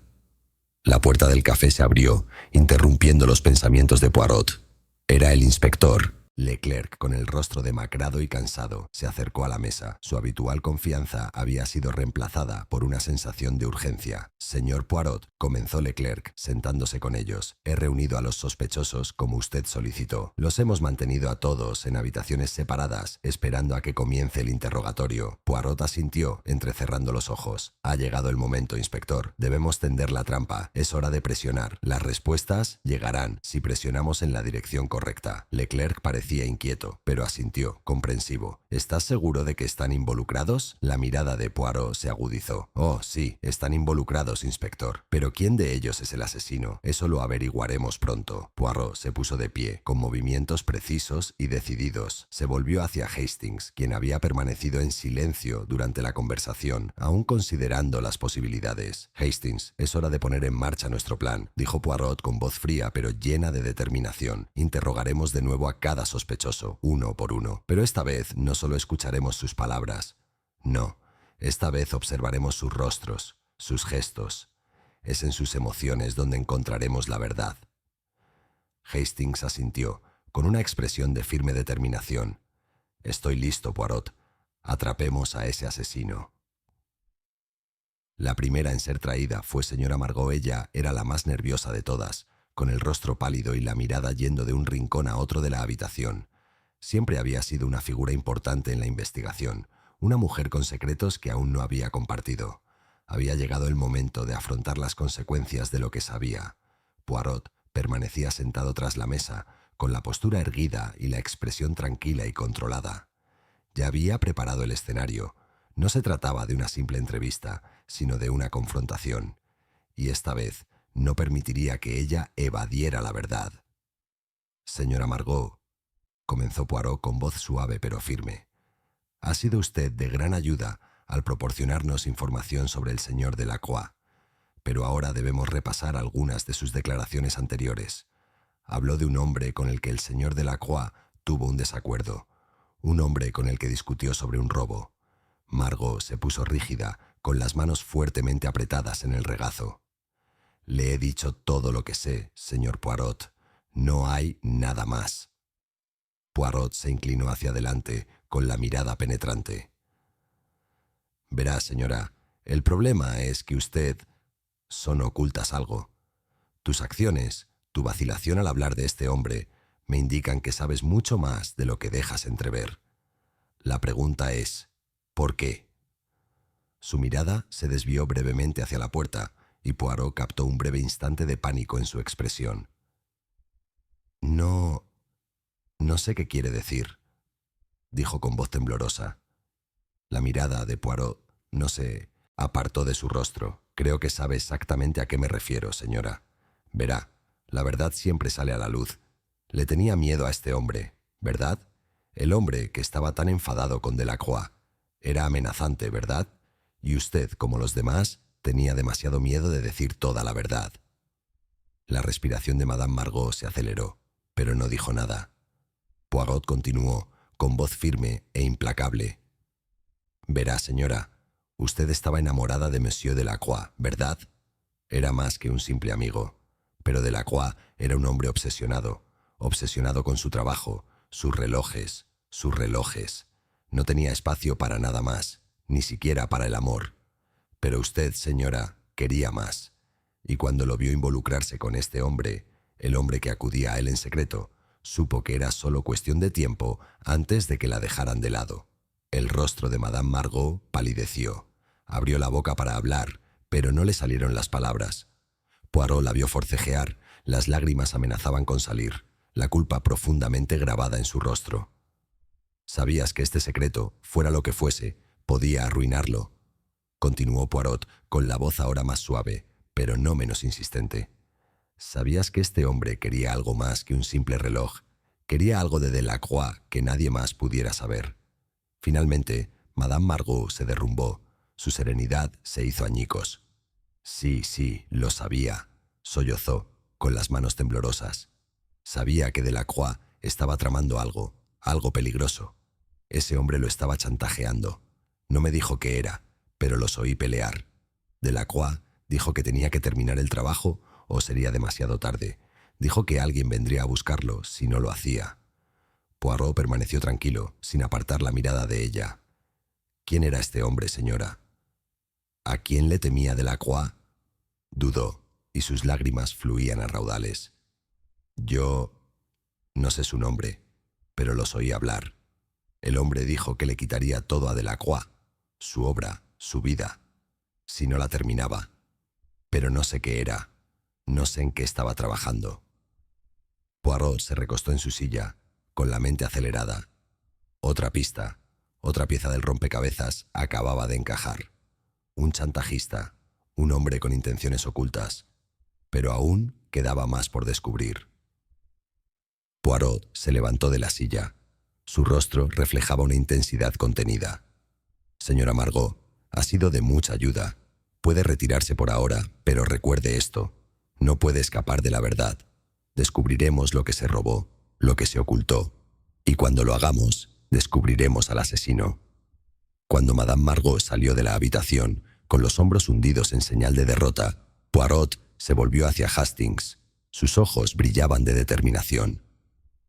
La puerta del café se abrió, interrumpiendo los pensamientos de Poirot. Era el inspector. Leclerc, con el rostro demacrado y cansado, se acercó a la mesa. Su habitual confianza había sido reemplazada por una sensación de urgencia. «Señor Poirot», comenzó Leclerc, sentándose con ellos, «he reunido a los sospechosos como usted solicitó. Los hemos mantenido a todos en habitaciones separadas, esperando a que comience el interrogatorio». Poirot asintió, entrecerrando los ojos. «Ha llegado el momento, inspector. Debemos tender la trampa. Es hora de presionar. Las respuestas llegarán si presionamos en la dirección correcta». Leclerc parecía inquieto, pero asintió, comprensivo. «¿Estás seguro de que están involucrados?» La mirada de Poirot se agudizó. «Oh, sí, están involucrados, inspector. Pero ¿quién de ellos es el asesino? Eso lo averiguaremos pronto». Poirot se puso de pie, con movimientos precisos y decididos. Se volvió hacia Hastings, quien había permanecido en silencio durante la conversación, aún considerando las posibilidades. «Hastings, es hora de poner en marcha nuestro plan», dijo Poirot con voz fría pero llena de determinación. «Interrogaremos de nuevo a cada sospechoso, uno por uno. Pero esta vez no solo escucharemos sus palabras. No, esta vez observaremos sus rostros, sus gestos. Es en sus emociones donde encontraremos la verdad». Hastings asintió, con una expresión de firme determinación. «Estoy listo, Poirot. Atrapemos a ese asesino». La primera en ser traída fue señora Margot. Ella era la más nerviosa de todas, con el rostro pálido y la mirada yendo de un rincón a otro de la habitación. Siempre había sido una figura importante en la investigación, una mujer con secretos que aún no había compartido. Había llegado el momento de afrontar las consecuencias de lo que sabía. Poirot permanecía sentado tras la mesa, con la postura erguida y la expresión tranquila y controlada. Ya había preparado el escenario. No se trataba de una simple entrevista, sino de una confrontación. Y esta vez no permitiría que ella evadiera la verdad. «Señora Margot», comenzó Poirot con voz suave pero firme, «ha sido usted de gran ayuda al proporcionarnos información sobre el señor Delacroix, pero ahora debemos repasar algunas de sus declaraciones anteriores. Habló de un hombre con el que el señor Delacroix tuvo un desacuerdo, un hombre con el que discutió sobre un robo. Margot se puso rígida, con las manos fuertemente apretadas en el regazo. Le he dicho todo lo que sé, señor Poirot. No hay nada más. Poirot se inclinó hacia adelante, con la mirada penetrante. Verá, señora, el problema es que usted son ocultas algo. Tus acciones, tu vacilación al hablar de este hombre, me indican que sabes mucho más de lo que dejas entrever. La pregunta es, ¿por qué? Su mirada se desvió brevemente hacia la puerta y Poirot captó un breve instante de pánico en su expresión. No sé qué quiere decir, dijo con voz temblorosa. La mirada de Poirot no se apartó de su rostro. Creo que sabe exactamente a qué me refiero, señora. Verá, la verdad siempre sale a la luz. Le tenía miedo a este hombre, ¿verdad? El hombre que estaba tan enfadado con Delacroix. Era amenazante, ¿verdad? Y usted, como los demás, tenía demasiado miedo de decir toda la verdad. La respiración de Madame Margot se aceleró, pero no dijo nada. Poirot continuó, con voz firme e implacable. Verá, señora, usted estaba enamorada de Monsieur Delacroix, ¿verdad? Era más que un simple amigo. Pero Delacroix era un hombre obsesionado con su trabajo, sus relojes. No tenía espacio para nada más, ni siquiera para el amor. Pero usted, señora, quería más. Y cuando lo vio involucrarse con este hombre, el hombre que acudía a él en secreto, supo que era solo cuestión de tiempo antes de que la dejaran de lado. El rostro de Madame Margot palideció. Abrió la boca para hablar, pero no le salieron las palabras. Poirot la vio forcejear, las lágrimas amenazaban con salir, la culpa profundamente grabada en su rostro. Sabías que este secreto, fuera lo que fuese, podía arruinarlo, continuó Poirot con la voz ahora más suave, pero no menos insistente. Sabías que este hombre quería algo más que un simple reloj, quería algo de Delacroix que nadie más pudiera saber. Finalmente, Madame Margot se derrumbó, su serenidad se hizo añicos. Sí, lo sabía, sollozó, con las manos temblorosas. Sabía que Delacroix estaba tramando algo peligroso. Ese hombre lo estaba chantajeando. No me dijo qué era, pero los oí pelear. Delacroix dijo que tenía que terminar el trabajo o sería demasiado tarde. Dijo que alguien vendría a buscarlo si no lo hacía. Poirot permaneció tranquilo, sin apartar la mirada de ella. ¿Quién era este hombre, señora? ¿A quién le temía Delacroix? Dudó, y sus lágrimas fluían a raudales. Yo no sé su nombre, pero los oí hablar. El hombre dijo que le quitaría todo a Delacroix, su obra, su vida, si no la terminaba. Pero no sé qué era, no sé en qué estaba trabajando. Poirot se recostó en su silla, con la mente acelerada. Otra pista, otra pieza del rompecabezas acababa de encajar. Un chantajista, un hombre con intenciones ocultas, pero aún quedaba más por descubrir. Poirot se levantó de la silla. Su rostro reflejaba una intensidad contenida. Señora Margot, ha sido de mucha ayuda. Puede retirarse por ahora, pero recuerde esto. No puede escapar de la verdad. Descubriremos lo que se robó, lo que se ocultó. Y cuando lo hagamos, descubriremos al asesino. Cuando Madame Margot salió de la habitación, con los hombros hundidos en señal de derrota, Poirot se volvió hacia Hastings. Sus ojos brillaban de determinación.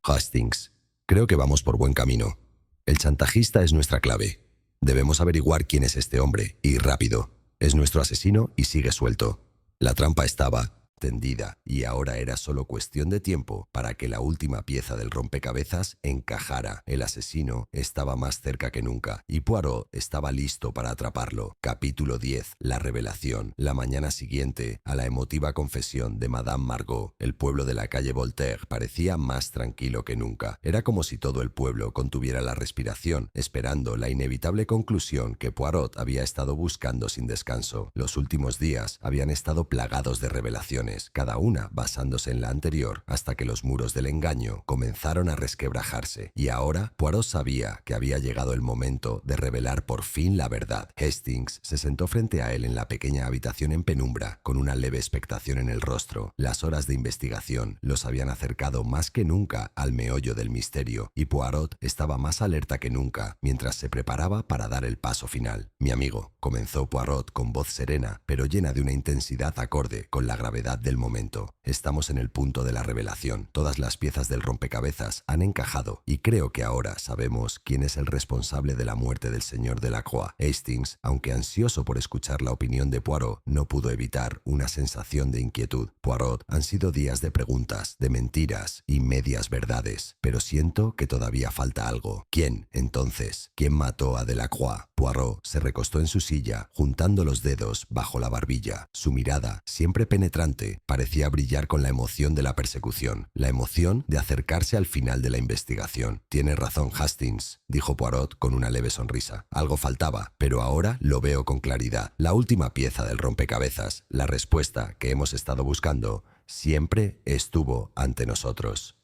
Hastings, creo que vamos por buen camino. El chantajista es nuestra clave. Debemos averiguar quién es este hombre, y rápido. Es nuestro asesino y sigue suelto. La trampa estaba tendida y ahora era solo cuestión de tiempo para que la última pieza del rompecabezas encajara. El asesino estaba más cerca que nunca y Poirot estaba listo para atraparlo. Capítulo 10. La revelación. La mañana siguiente a la emotiva confesión de Madame Margot, el pueblo de la calle Voltaire parecía más tranquilo que nunca. Era como si todo el pueblo contuviera la respiración, esperando la inevitable conclusión que Poirot había estado buscando sin descanso. Los últimos días habían estado plagados de revelaciones. versiones, cada una basándose en la anterior, hasta que los muros del engaño comenzaron a resquebrajarse. Y ahora Poirot sabía que había llegado el momento de revelar por fin la verdad. Hastings se sentó frente a él en la pequeña habitación en penumbra, con una leve expectación en el rostro. Las horas de investigación los habían acercado más que nunca al meollo del misterio, y Poirot estaba más alerta que nunca mientras se preparaba para dar el paso final. «Mi amigo», comenzó Poirot con voz serena, pero llena de una intensidad acorde con la gravedad del momento. «Estamos en el punto de la revelación. Todas las piezas del rompecabezas han encajado, y creo que ahora sabemos quién es el responsable de la muerte del señor Delacroix». Hastings, aunque ansioso por escuchar la opinión de Poirot, no pudo evitar una sensación de inquietud. «Poirot, han sido días de preguntas, de mentiras y medias verdades, pero siento que todavía falta algo. ¿Quién, entonces? ¿Quién mató a Delacroix?» Poirot se recostó en su silla, juntando los dedos bajo la barbilla. Su mirada, siempre penetrante, parecía brillar con la emoción de la persecución, la emoción de acercarse al final de la investigación. «Tienes razón, Hastings», dijo Poirot con una leve sonrisa. «Algo faltaba, pero ahora lo veo con claridad. La última pieza del rompecabezas, la respuesta que hemos estado buscando, siempre estuvo ante nosotros».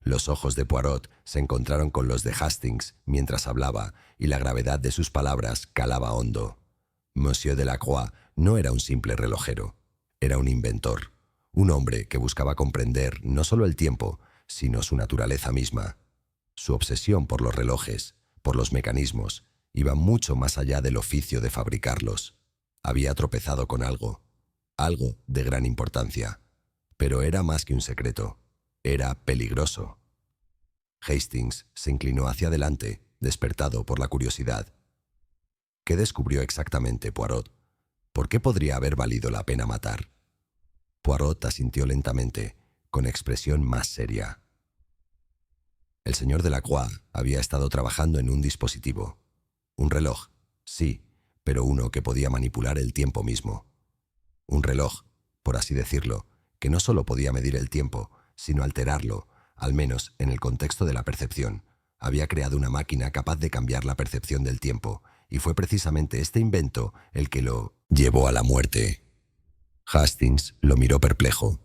Los ojos de Poirot se encontraron con los de Hastings mientras hablaba, y la gravedad de sus palabras calaba hondo. Monsieur Delacroix no era un simple relojero, era un inventor, un hombre que buscaba comprender no solo el tiempo, sino su naturaleza misma. Su obsesión por los relojes, por los mecanismos, iba mucho más allá del oficio de fabricarlos. Había tropezado con algo de gran importancia, pero era más que un secreto. Era peligroso. Hastings se inclinó hacia adelante, despertado por la curiosidad. ¿Qué descubrió exactamente, Poirot? ¿Por qué podría haber valido la pena matar? Poirot asintió lentamente, con expresión más seria. El señor Delacroix había estado trabajando en un dispositivo. Un reloj, sí, pero uno que podía manipular el tiempo mismo. Un reloj, por así decirlo, que no solo podía medir el tiempo, sino alterarlo, al menos en el contexto de la percepción. Había creado una máquina capaz de cambiar la percepción del tiempo, y fue precisamente este invento el que lo llevó a la muerte. Hastings lo miró perplejo.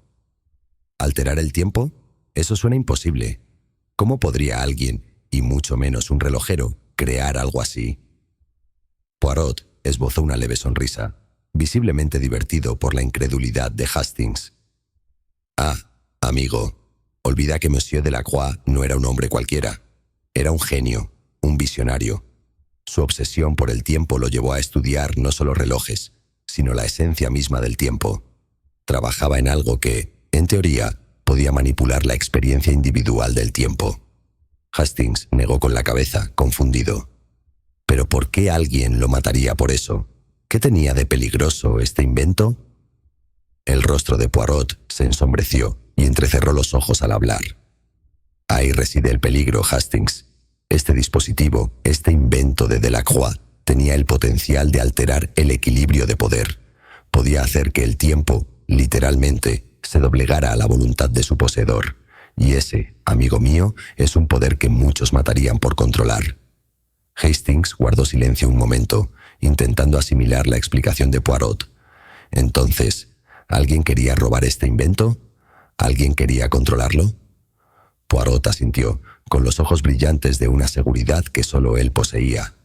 ¿Alterar el tiempo? Eso suena imposible. ¿Cómo podría alguien, y mucho menos un relojero, crear algo así? Poirot esbozó una leve sonrisa, visiblemente divertido por la incredulidad de Hastings. «Ah, amigo, olvida que Monsieur Delacroix no era un hombre cualquiera. Era un genio, un visionario. Su obsesión por el tiempo lo llevó a estudiar no solo relojes, sino la esencia misma del tiempo. Trabajaba en algo que, en teoría, podía manipular la experiencia individual del tiempo». Hastings negó con la cabeza, confundido. ¿Pero por qué alguien lo mataría por eso? ¿Qué tenía de peligroso este invento? El rostro de Poirot se ensombreció y entrecerró los ojos al hablar. «Ahí reside el peligro, Hastings. Este dispositivo, este invento de Delacroix, tenía el potencial de alterar el equilibrio de poder. Podía hacer que el tiempo, literalmente, se doblegara a la voluntad de su poseedor. Y ese, amigo mío, es un poder que muchos matarían por controlar». Hastings guardó silencio un momento, intentando asimilar la explicación de Poirot. Entonces, ¿alguien quería robar este invento? ¿Alguien quería controlarlo? Poirot asintió, con los ojos brillantes de una seguridad que solo él poseía.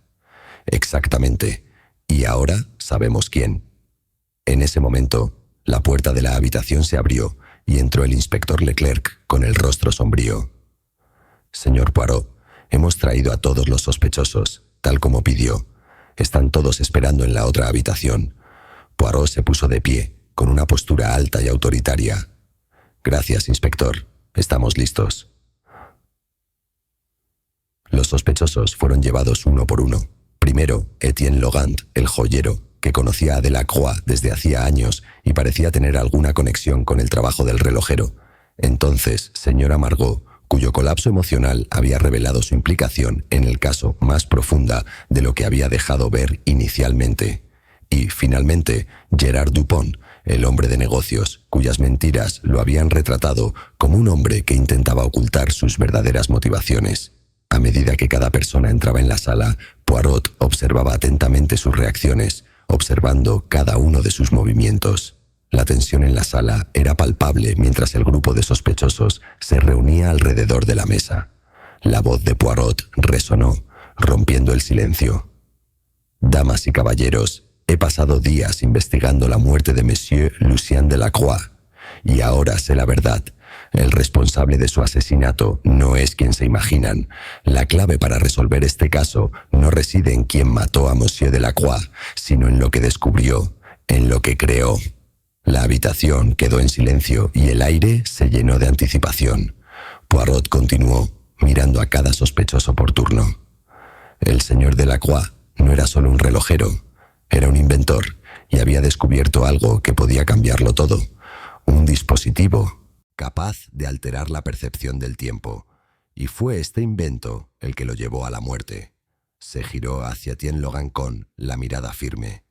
Exactamente. Y ahora sabemos quién. En ese momento, la puerta de la habitación se abrió y entró el inspector Leclerc con el rostro sombrío. «Señor Poirot, hemos traído a todos los sospechosos, tal como pidió. Están todos esperando en la otra habitación». Poirot se puso de pie, con una postura alta y autoritaria. «Gracias, inspector. Estamos listos». Los sospechosos fueron llevados uno por uno. Primero, Etienne Logant, el joyero, que conocía a Delacroix desde hacía años y parecía tener alguna conexión con el trabajo del relojero. Entonces, señora Margot, cuyo colapso emocional había revelado su implicación en el caso más profunda de lo que había dejado ver inicialmente. Y, finalmente, Gerard Dupont, el hombre de negocios, cuyas mentiras lo habían retratado como un hombre que intentaba ocultar sus verdaderas motivaciones. A medida que cada persona entraba en la sala, Poirot observaba atentamente sus reacciones, observando cada uno de sus movimientos. La tensión en la sala era palpable mientras el grupo de sospechosos se reunía alrededor de la mesa. La voz de Poirot resonó, rompiendo el silencio. «Damas y caballeros, he pasado días investigando la muerte de Monsieur Lucien Delacroix, y ahora sé la verdad. El responsable de su asesinato no es quien se imaginan. La clave para resolver este caso no reside en quién mató a Monsieur Delacroix, sino en lo que descubrió, en lo que creó». La habitación quedó en silencio y el aire se llenó de anticipación. Poirot continuó, mirando a cada sospechoso por turno. El señor Delacroix no era solo un relojero, era un inventor y había descubierto algo que podía cambiarlo todo. Un dispositivo capaz de alterar la percepción del tiempo. Y fue este invento el que lo llevó a la muerte. Se giró hacia Etienne Logan con la mirada firme.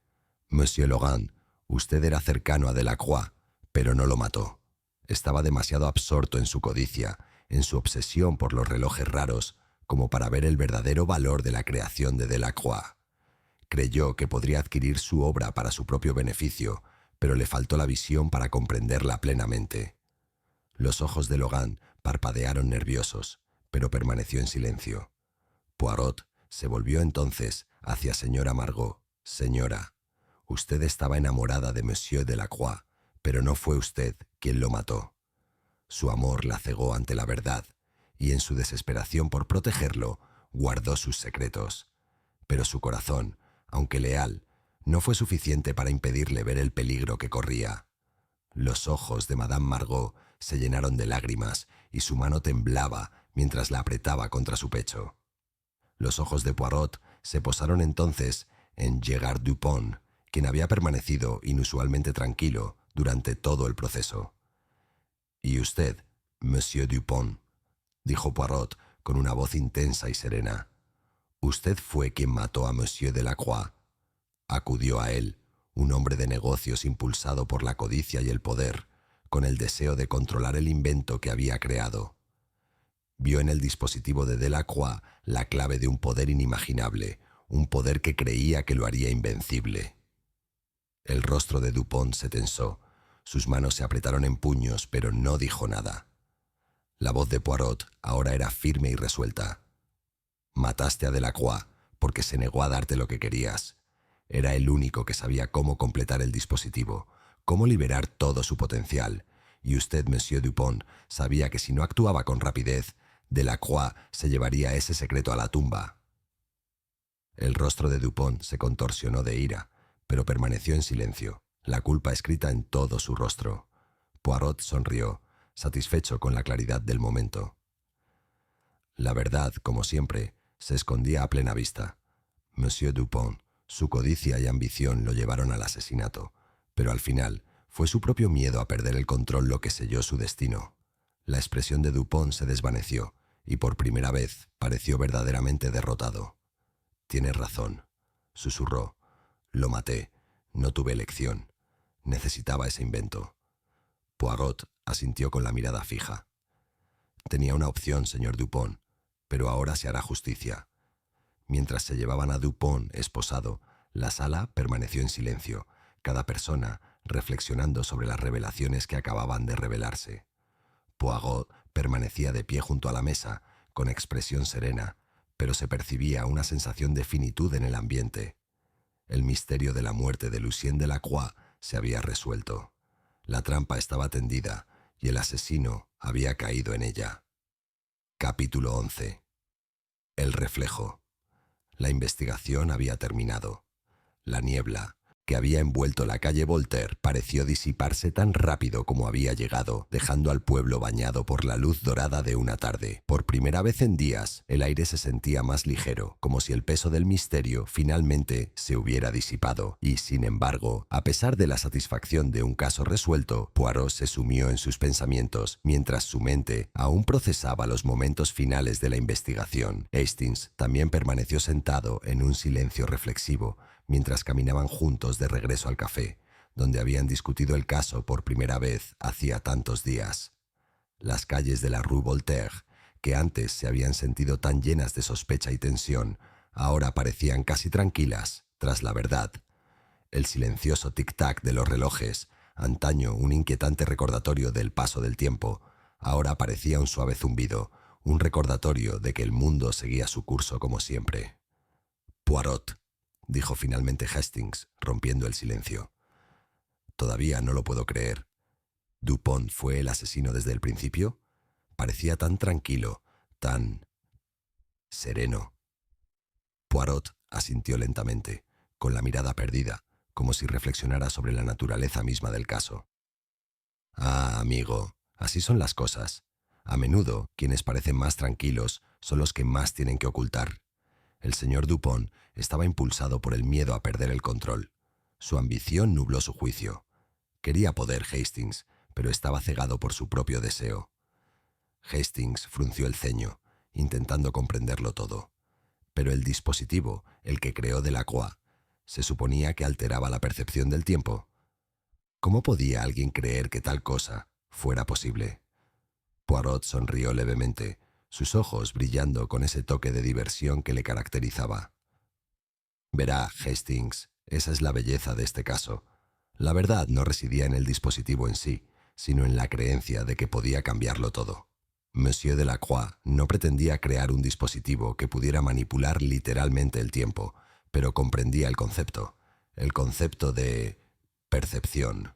«Monsieur Logan, usted era cercano a Delacroix, pero no lo mató. Estaba demasiado absorto en su codicia, en su obsesión por los relojes raros, como para ver el verdadero valor de la creación de Delacroix. Creyó que podría adquirir su obra para su propio beneficio, pero le faltó la visión para comprenderla plenamente». Los ojos de Logan parpadearon nerviosos, pero permaneció en silencio. Poirot se volvió entonces hacia señora Margot. «Señora, usted estaba enamorada de Monsieur Delacroix, pero no fue usted quien lo mató. Su amor la cegó ante la verdad, y en su desesperación por protegerlo, guardó sus secretos. Pero su corazón, aunque leal, no fue suficiente para impedirle ver el peligro que corría. Los ojos de Madame Margot se llenaron de lágrimas y su mano temblaba mientras la apretaba contra su pecho. Los ojos de Poirot se posaron entonces en Gerard Dupont, quien había permanecido inusualmente tranquilo durante todo el proceso. «¿Y usted, Monsieur Dupont?», dijo Poirot con una voz intensa y serena. «¿Usted fue quien mató a Monsieur Delacroix?». Acudió a él, un hombre de negocios impulsado por la codicia y el poder, con el deseo de controlar el invento que había creado. Vio en el dispositivo de Delacroix la clave de un poder inimaginable, un poder que creía que lo haría invencible. El rostro de Dupont se tensó, sus manos se apretaron en puños, pero no dijo nada. La voz de Poirot ahora era firme y resuelta. «Mataste a Delacroix porque se negó a darte lo que querías. Era el único que sabía cómo completar el dispositivo, cómo liberar todo su potencial, y usted, Monsieur Dupont, sabía que si no actuaba con rapidez, Delacroix se llevaría ese secreto a la tumba». El rostro de Dupont se contorsionó de ira, pero permaneció en silencio, la culpa escrita en todo su rostro. Poirot sonrió, satisfecho con la claridad del momento. La verdad, como siempre, se escondía a plena vista. Monsieur Dupont, su codicia y ambición lo llevaron al asesinato, pero al final fue su propio miedo a perder el control lo que selló su destino. La expresión de Dupont se desvaneció y por primera vez pareció verdaderamente derrotado. «Tienes razón», susurró. «Lo maté. No tuve elección. Necesitaba ese invento». Poirot asintió con la mirada fija. «Tenía una opción, señor Dupont, pero ahora se hará justicia». Mientras se llevaban a Dupont esposado, la sala permaneció en silencio, cada persona reflexionando sobre las revelaciones que acababan de revelarse. Poirot permanecía de pie junto a la mesa, con expresión serena, pero se percibía una sensación de finitud en el ambiente. El misterio de la muerte de Lucien Delacroix se había resuelto. La trampa estaba tendida y el asesino había caído en ella. Capítulo 11. El reflejo. La investigación había terminado. La niebla que había envuelto la calle Voltaire pareció disiparse tan rápido como había llegado, dejando al pueblo bañado por la luz dorada de una tarde. Por primera vez en días, el aire se sentía más ligero, como si el peso del misterio finalmente se hubiera disipado. Y, sin embargo, a pesar de la satisfacción de un caso resuelto, Poirot se sumió en sus pensamientos, mientras su mente aún procesaba los momentos finales de la investigación. Hastings también permaneció sentado en un silencio reflexivo, mientras caminaban juntos de regreso al café, donde habían discutido el caso por primera vez hacía tantos días. Las calles de la Rue Voltaire, que antes se habían sentido tan llenas de sospecha y tensión, ahora parecían casi tranquilas tras la verdad. El silencioso tic-tac de los relojes Antaño un inquietante recordatorio del paso del tiempo, ahora parecía un suave zumbido, un recordatorio de que el mundo seguía su curso como siempre. «Poirot», dijo finalmente Hastings, rompiendo el silencio. «Todavía no lo puedo creer. ¿Dupont fue el asesino desde el principio? Parecía tan tranquilo, tan sereno». Poirot asintió lentamente, con la mirada perdida, como si reflexionara sobre la naturaleza misma del caso. «Ah, amigo, así son las cosas. A menudo, quienes parecen más tranquilos son los que más tienen que ocultar. El señor Dupont estaba impulsado por el miedo a perder el control. Su ambición nubló su juicio. Quería poder Hastings, pero estaba cegado por su propio deseo». Hastings frunció el ceño, intentando comprenderlo todo. Pero el dispositivo, el que creó Delacroix, se suponía que alteraba la percepción del tiempo. ¿Cómo podía alguien creer que tal cosa fuera posible? Poirot sonrió levemente, sus ojos brillando con ese toque de diversión que le caracterizaba. «Verá, Hastings, esa es la belleza de este caso. La verdad no residía en el dispositivo en sí, sino en la creencia de que podía cambiarlo todo. Monsieur Delacroix no pretendía crear un dispositivo que pudiera manipular literalmente el tiempo, pero comprendía el concepto de percepción.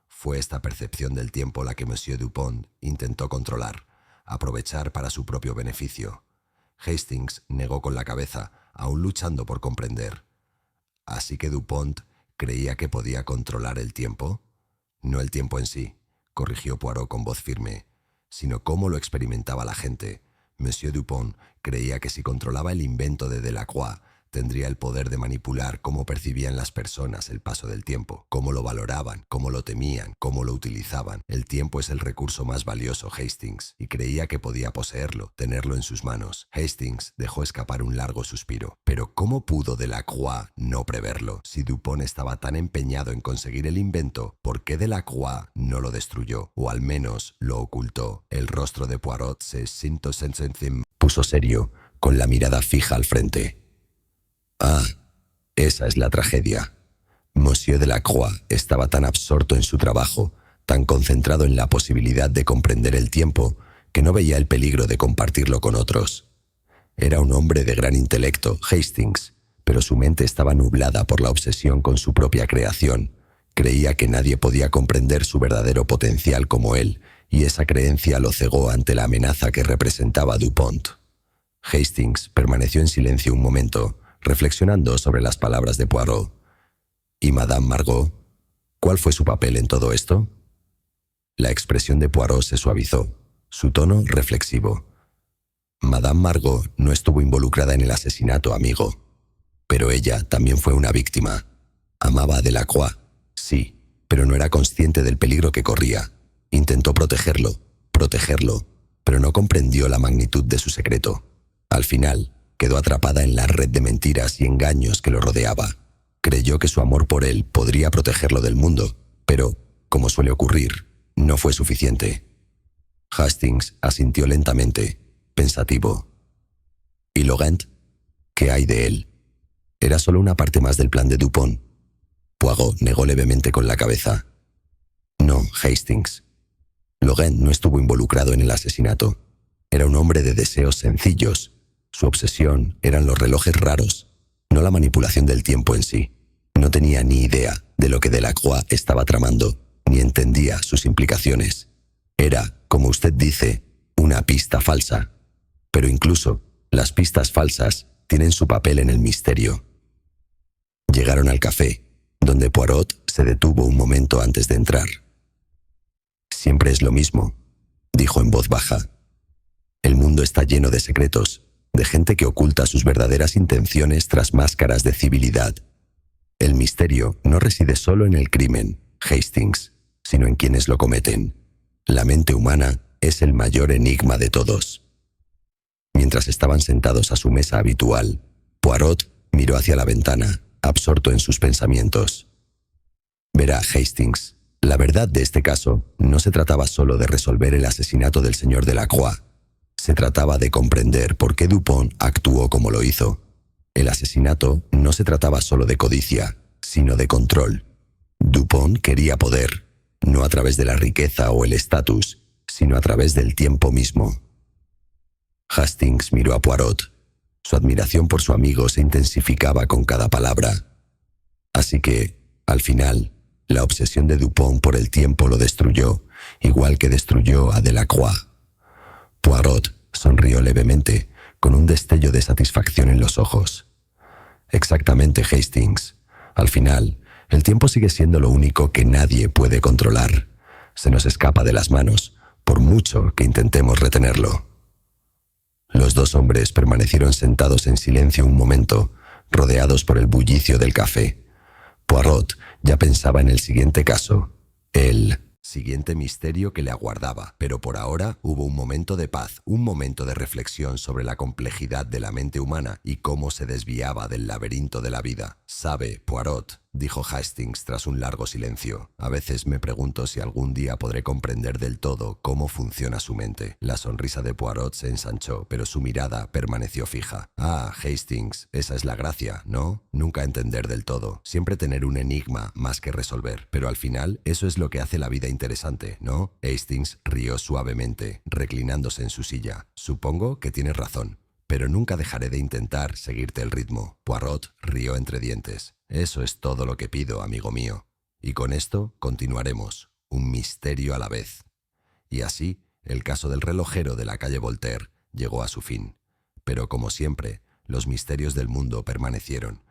Fue esta percepción del tiempo la que Monsieur Dupont intentó controlar, aprovechar para su propio beneficio. Hastings negó con la cabeza, aún luchando por comprender. ¿Así que Dupont creía que podía controlar el tiempo? No el tiempo en sí, corrigió Poirot con voz firme, sino cómo lo experimentaba la gente. Monsieur Dupont creía que si controlaba el invento de Delacroix, tendría el poder de manipular cómo percibían las personas el paso del tiempo, cómo lo valoraban, cómo lo temían, cómo lo utilizaban. El tiempo es el recurso más valioso, Hastings, y creía que podía poseerlo, tenerlo en sus manos. Hastings dejó escapar un largo suspiro. Pero ¿cómo pudo Delacroix no preverlo? Si Dupont estaba tan empeñado en conseguir el invento, ¿por qué Delacroix no lo destruyó? O al menos lo ocultó. El rostro de Poirot se puso serio, con la mirada fija al frente. «Ah, esa es la tragedia». Monsieur Delacroix estaba tan absorto en su trabajo, tan concentrado en la posibilidad de comprender el tiempo, que no veía el peligro de compartirlo con otros. Era un hombre de gran intelecto, Hastings, pero su mente estaba nublada por la obsesión con su propia creación. Creía que nadie podía comprender su verdadero potencial como él, y esa creencia lo cegó ante la amenaza que representaba Dupont. Hastings permaneció en silencio un momento, reflexionando sobre las palabras de Poirot. ¿Y Madame Margot? ¿Cuál fue su papel en todo esto? La expresión de Poirot se suavizó, su tono reflexivo. Madame Margot no estuvo involucrada en el asesinato, amigo. Pero ella también fue una víctima. Amaba a Delacroix, sí, pero no era consciente del peligro que corría. Intentó protegerlo, pero no comprendió la magnitud de su secreto. Al final, quedó atrapada en la red de mentiras y engaños que lo rodeaba. Creyó que su amor por él podría protegerlo del mundo, pero, como suele ocurrir, no fue suficiente. Hastings asintió lentamente, pensativo. ¿Y Laurent? ¿Qué hay de él? Era solo una parte más del plan de Dupont. Poirot negó levemente con la cabeza. No, Hastings. Laurent no estuvo involucrado en el asesinato. Era un hombre de deseos sencillos. Su obsesión eran los relojes raros, no la manipulación del tiempo en sí. No tenía ni idea de lo que Delacroix estaba tramando, ni entendía sus implicaciones. Era, como usted dice, una pista falsa. Pero incluso las pistas falsas tienen su papel en el misterio. Llegaron al café, donde Poirot se detuvo un momento antes de entrar. «Siempre es lo mismo», dijo en voz baja. «El mundo está lleno de secretos, de gente que oculta sus verdaderas intenciones tras máscaras de civilidad. El misterio no reside solo en el crimen, Hastings, sino en quienes lo cometen. La mente humana es el mayor enigma de todos». Mientras estaban sentados a su mesa habitual, Poirot miró hacia la ventana, absorto en sus pensamientos. «Verá, Hastings, la verdad de este caso no se trataba solo de resolver el asesinato del señor Delacroix. Se trataba de comprender por qué Dupont actuó como lo hizo. El asesinato no se trataba solo de codicia, sino de control. Dupont quería poder, no a través de la riqueza o el estatus, sino a través del tiempo mismo. Hastings miró a Poirot. Su admiración por su amigo se intensificaba con cada palabra. Así que, al final, la obsesión de Dupont por el tiempo lo destruyó, igual que destruyó a Delacroix. Poirot sonrió levemente, con un destello de satisfacción en los ojos. Exactamente, Hastings. Al final, el tiempo sigue siendo lo único que nadie puede controlar. Se nos escapa de las manos, por mucho que intentemos retenerlo. Los dos hombres permanecieron sentados en silencio un momento, rodeados por el bullicio del café. Poirot ya pensaba en el siguiente caso, el siguiente misterio que le aguardaba, pero por ahora hubo un momento de paz, un momento de reflexión sobre la complejidad de la mente humana y cómo se desviaba del laberinto de la vida. «Sabe, Poirot», dijo Hastings tras un largo silencio, «a veces me pregunto si algún día podré comprender del todo cómo funciona su mente». La sonrisa de Poirot se ensanchó, pero su mirada permaneció fija. «Ah, Hastings, esa es la gracia, ¿no? Nunca entender del todo, siempre tener un enigma más que resolver. Pero al final, eso es lo que hace la vida interesante, ¿no?» Hastings rió suavemente, reclinándose en su silla. «Supongo que tienes razón, pero nunca dejaré de intentar seguirte el ritmo». Poirot rió entre dientes. «Eso es todo lo que pido, amigo mío. Y con esto continuaremos, un misterio a la vez». Y así, el caso del relojero de la calle Voltaire llegó a su fin. Pero como siempre, los misterios del mundo permanecieron,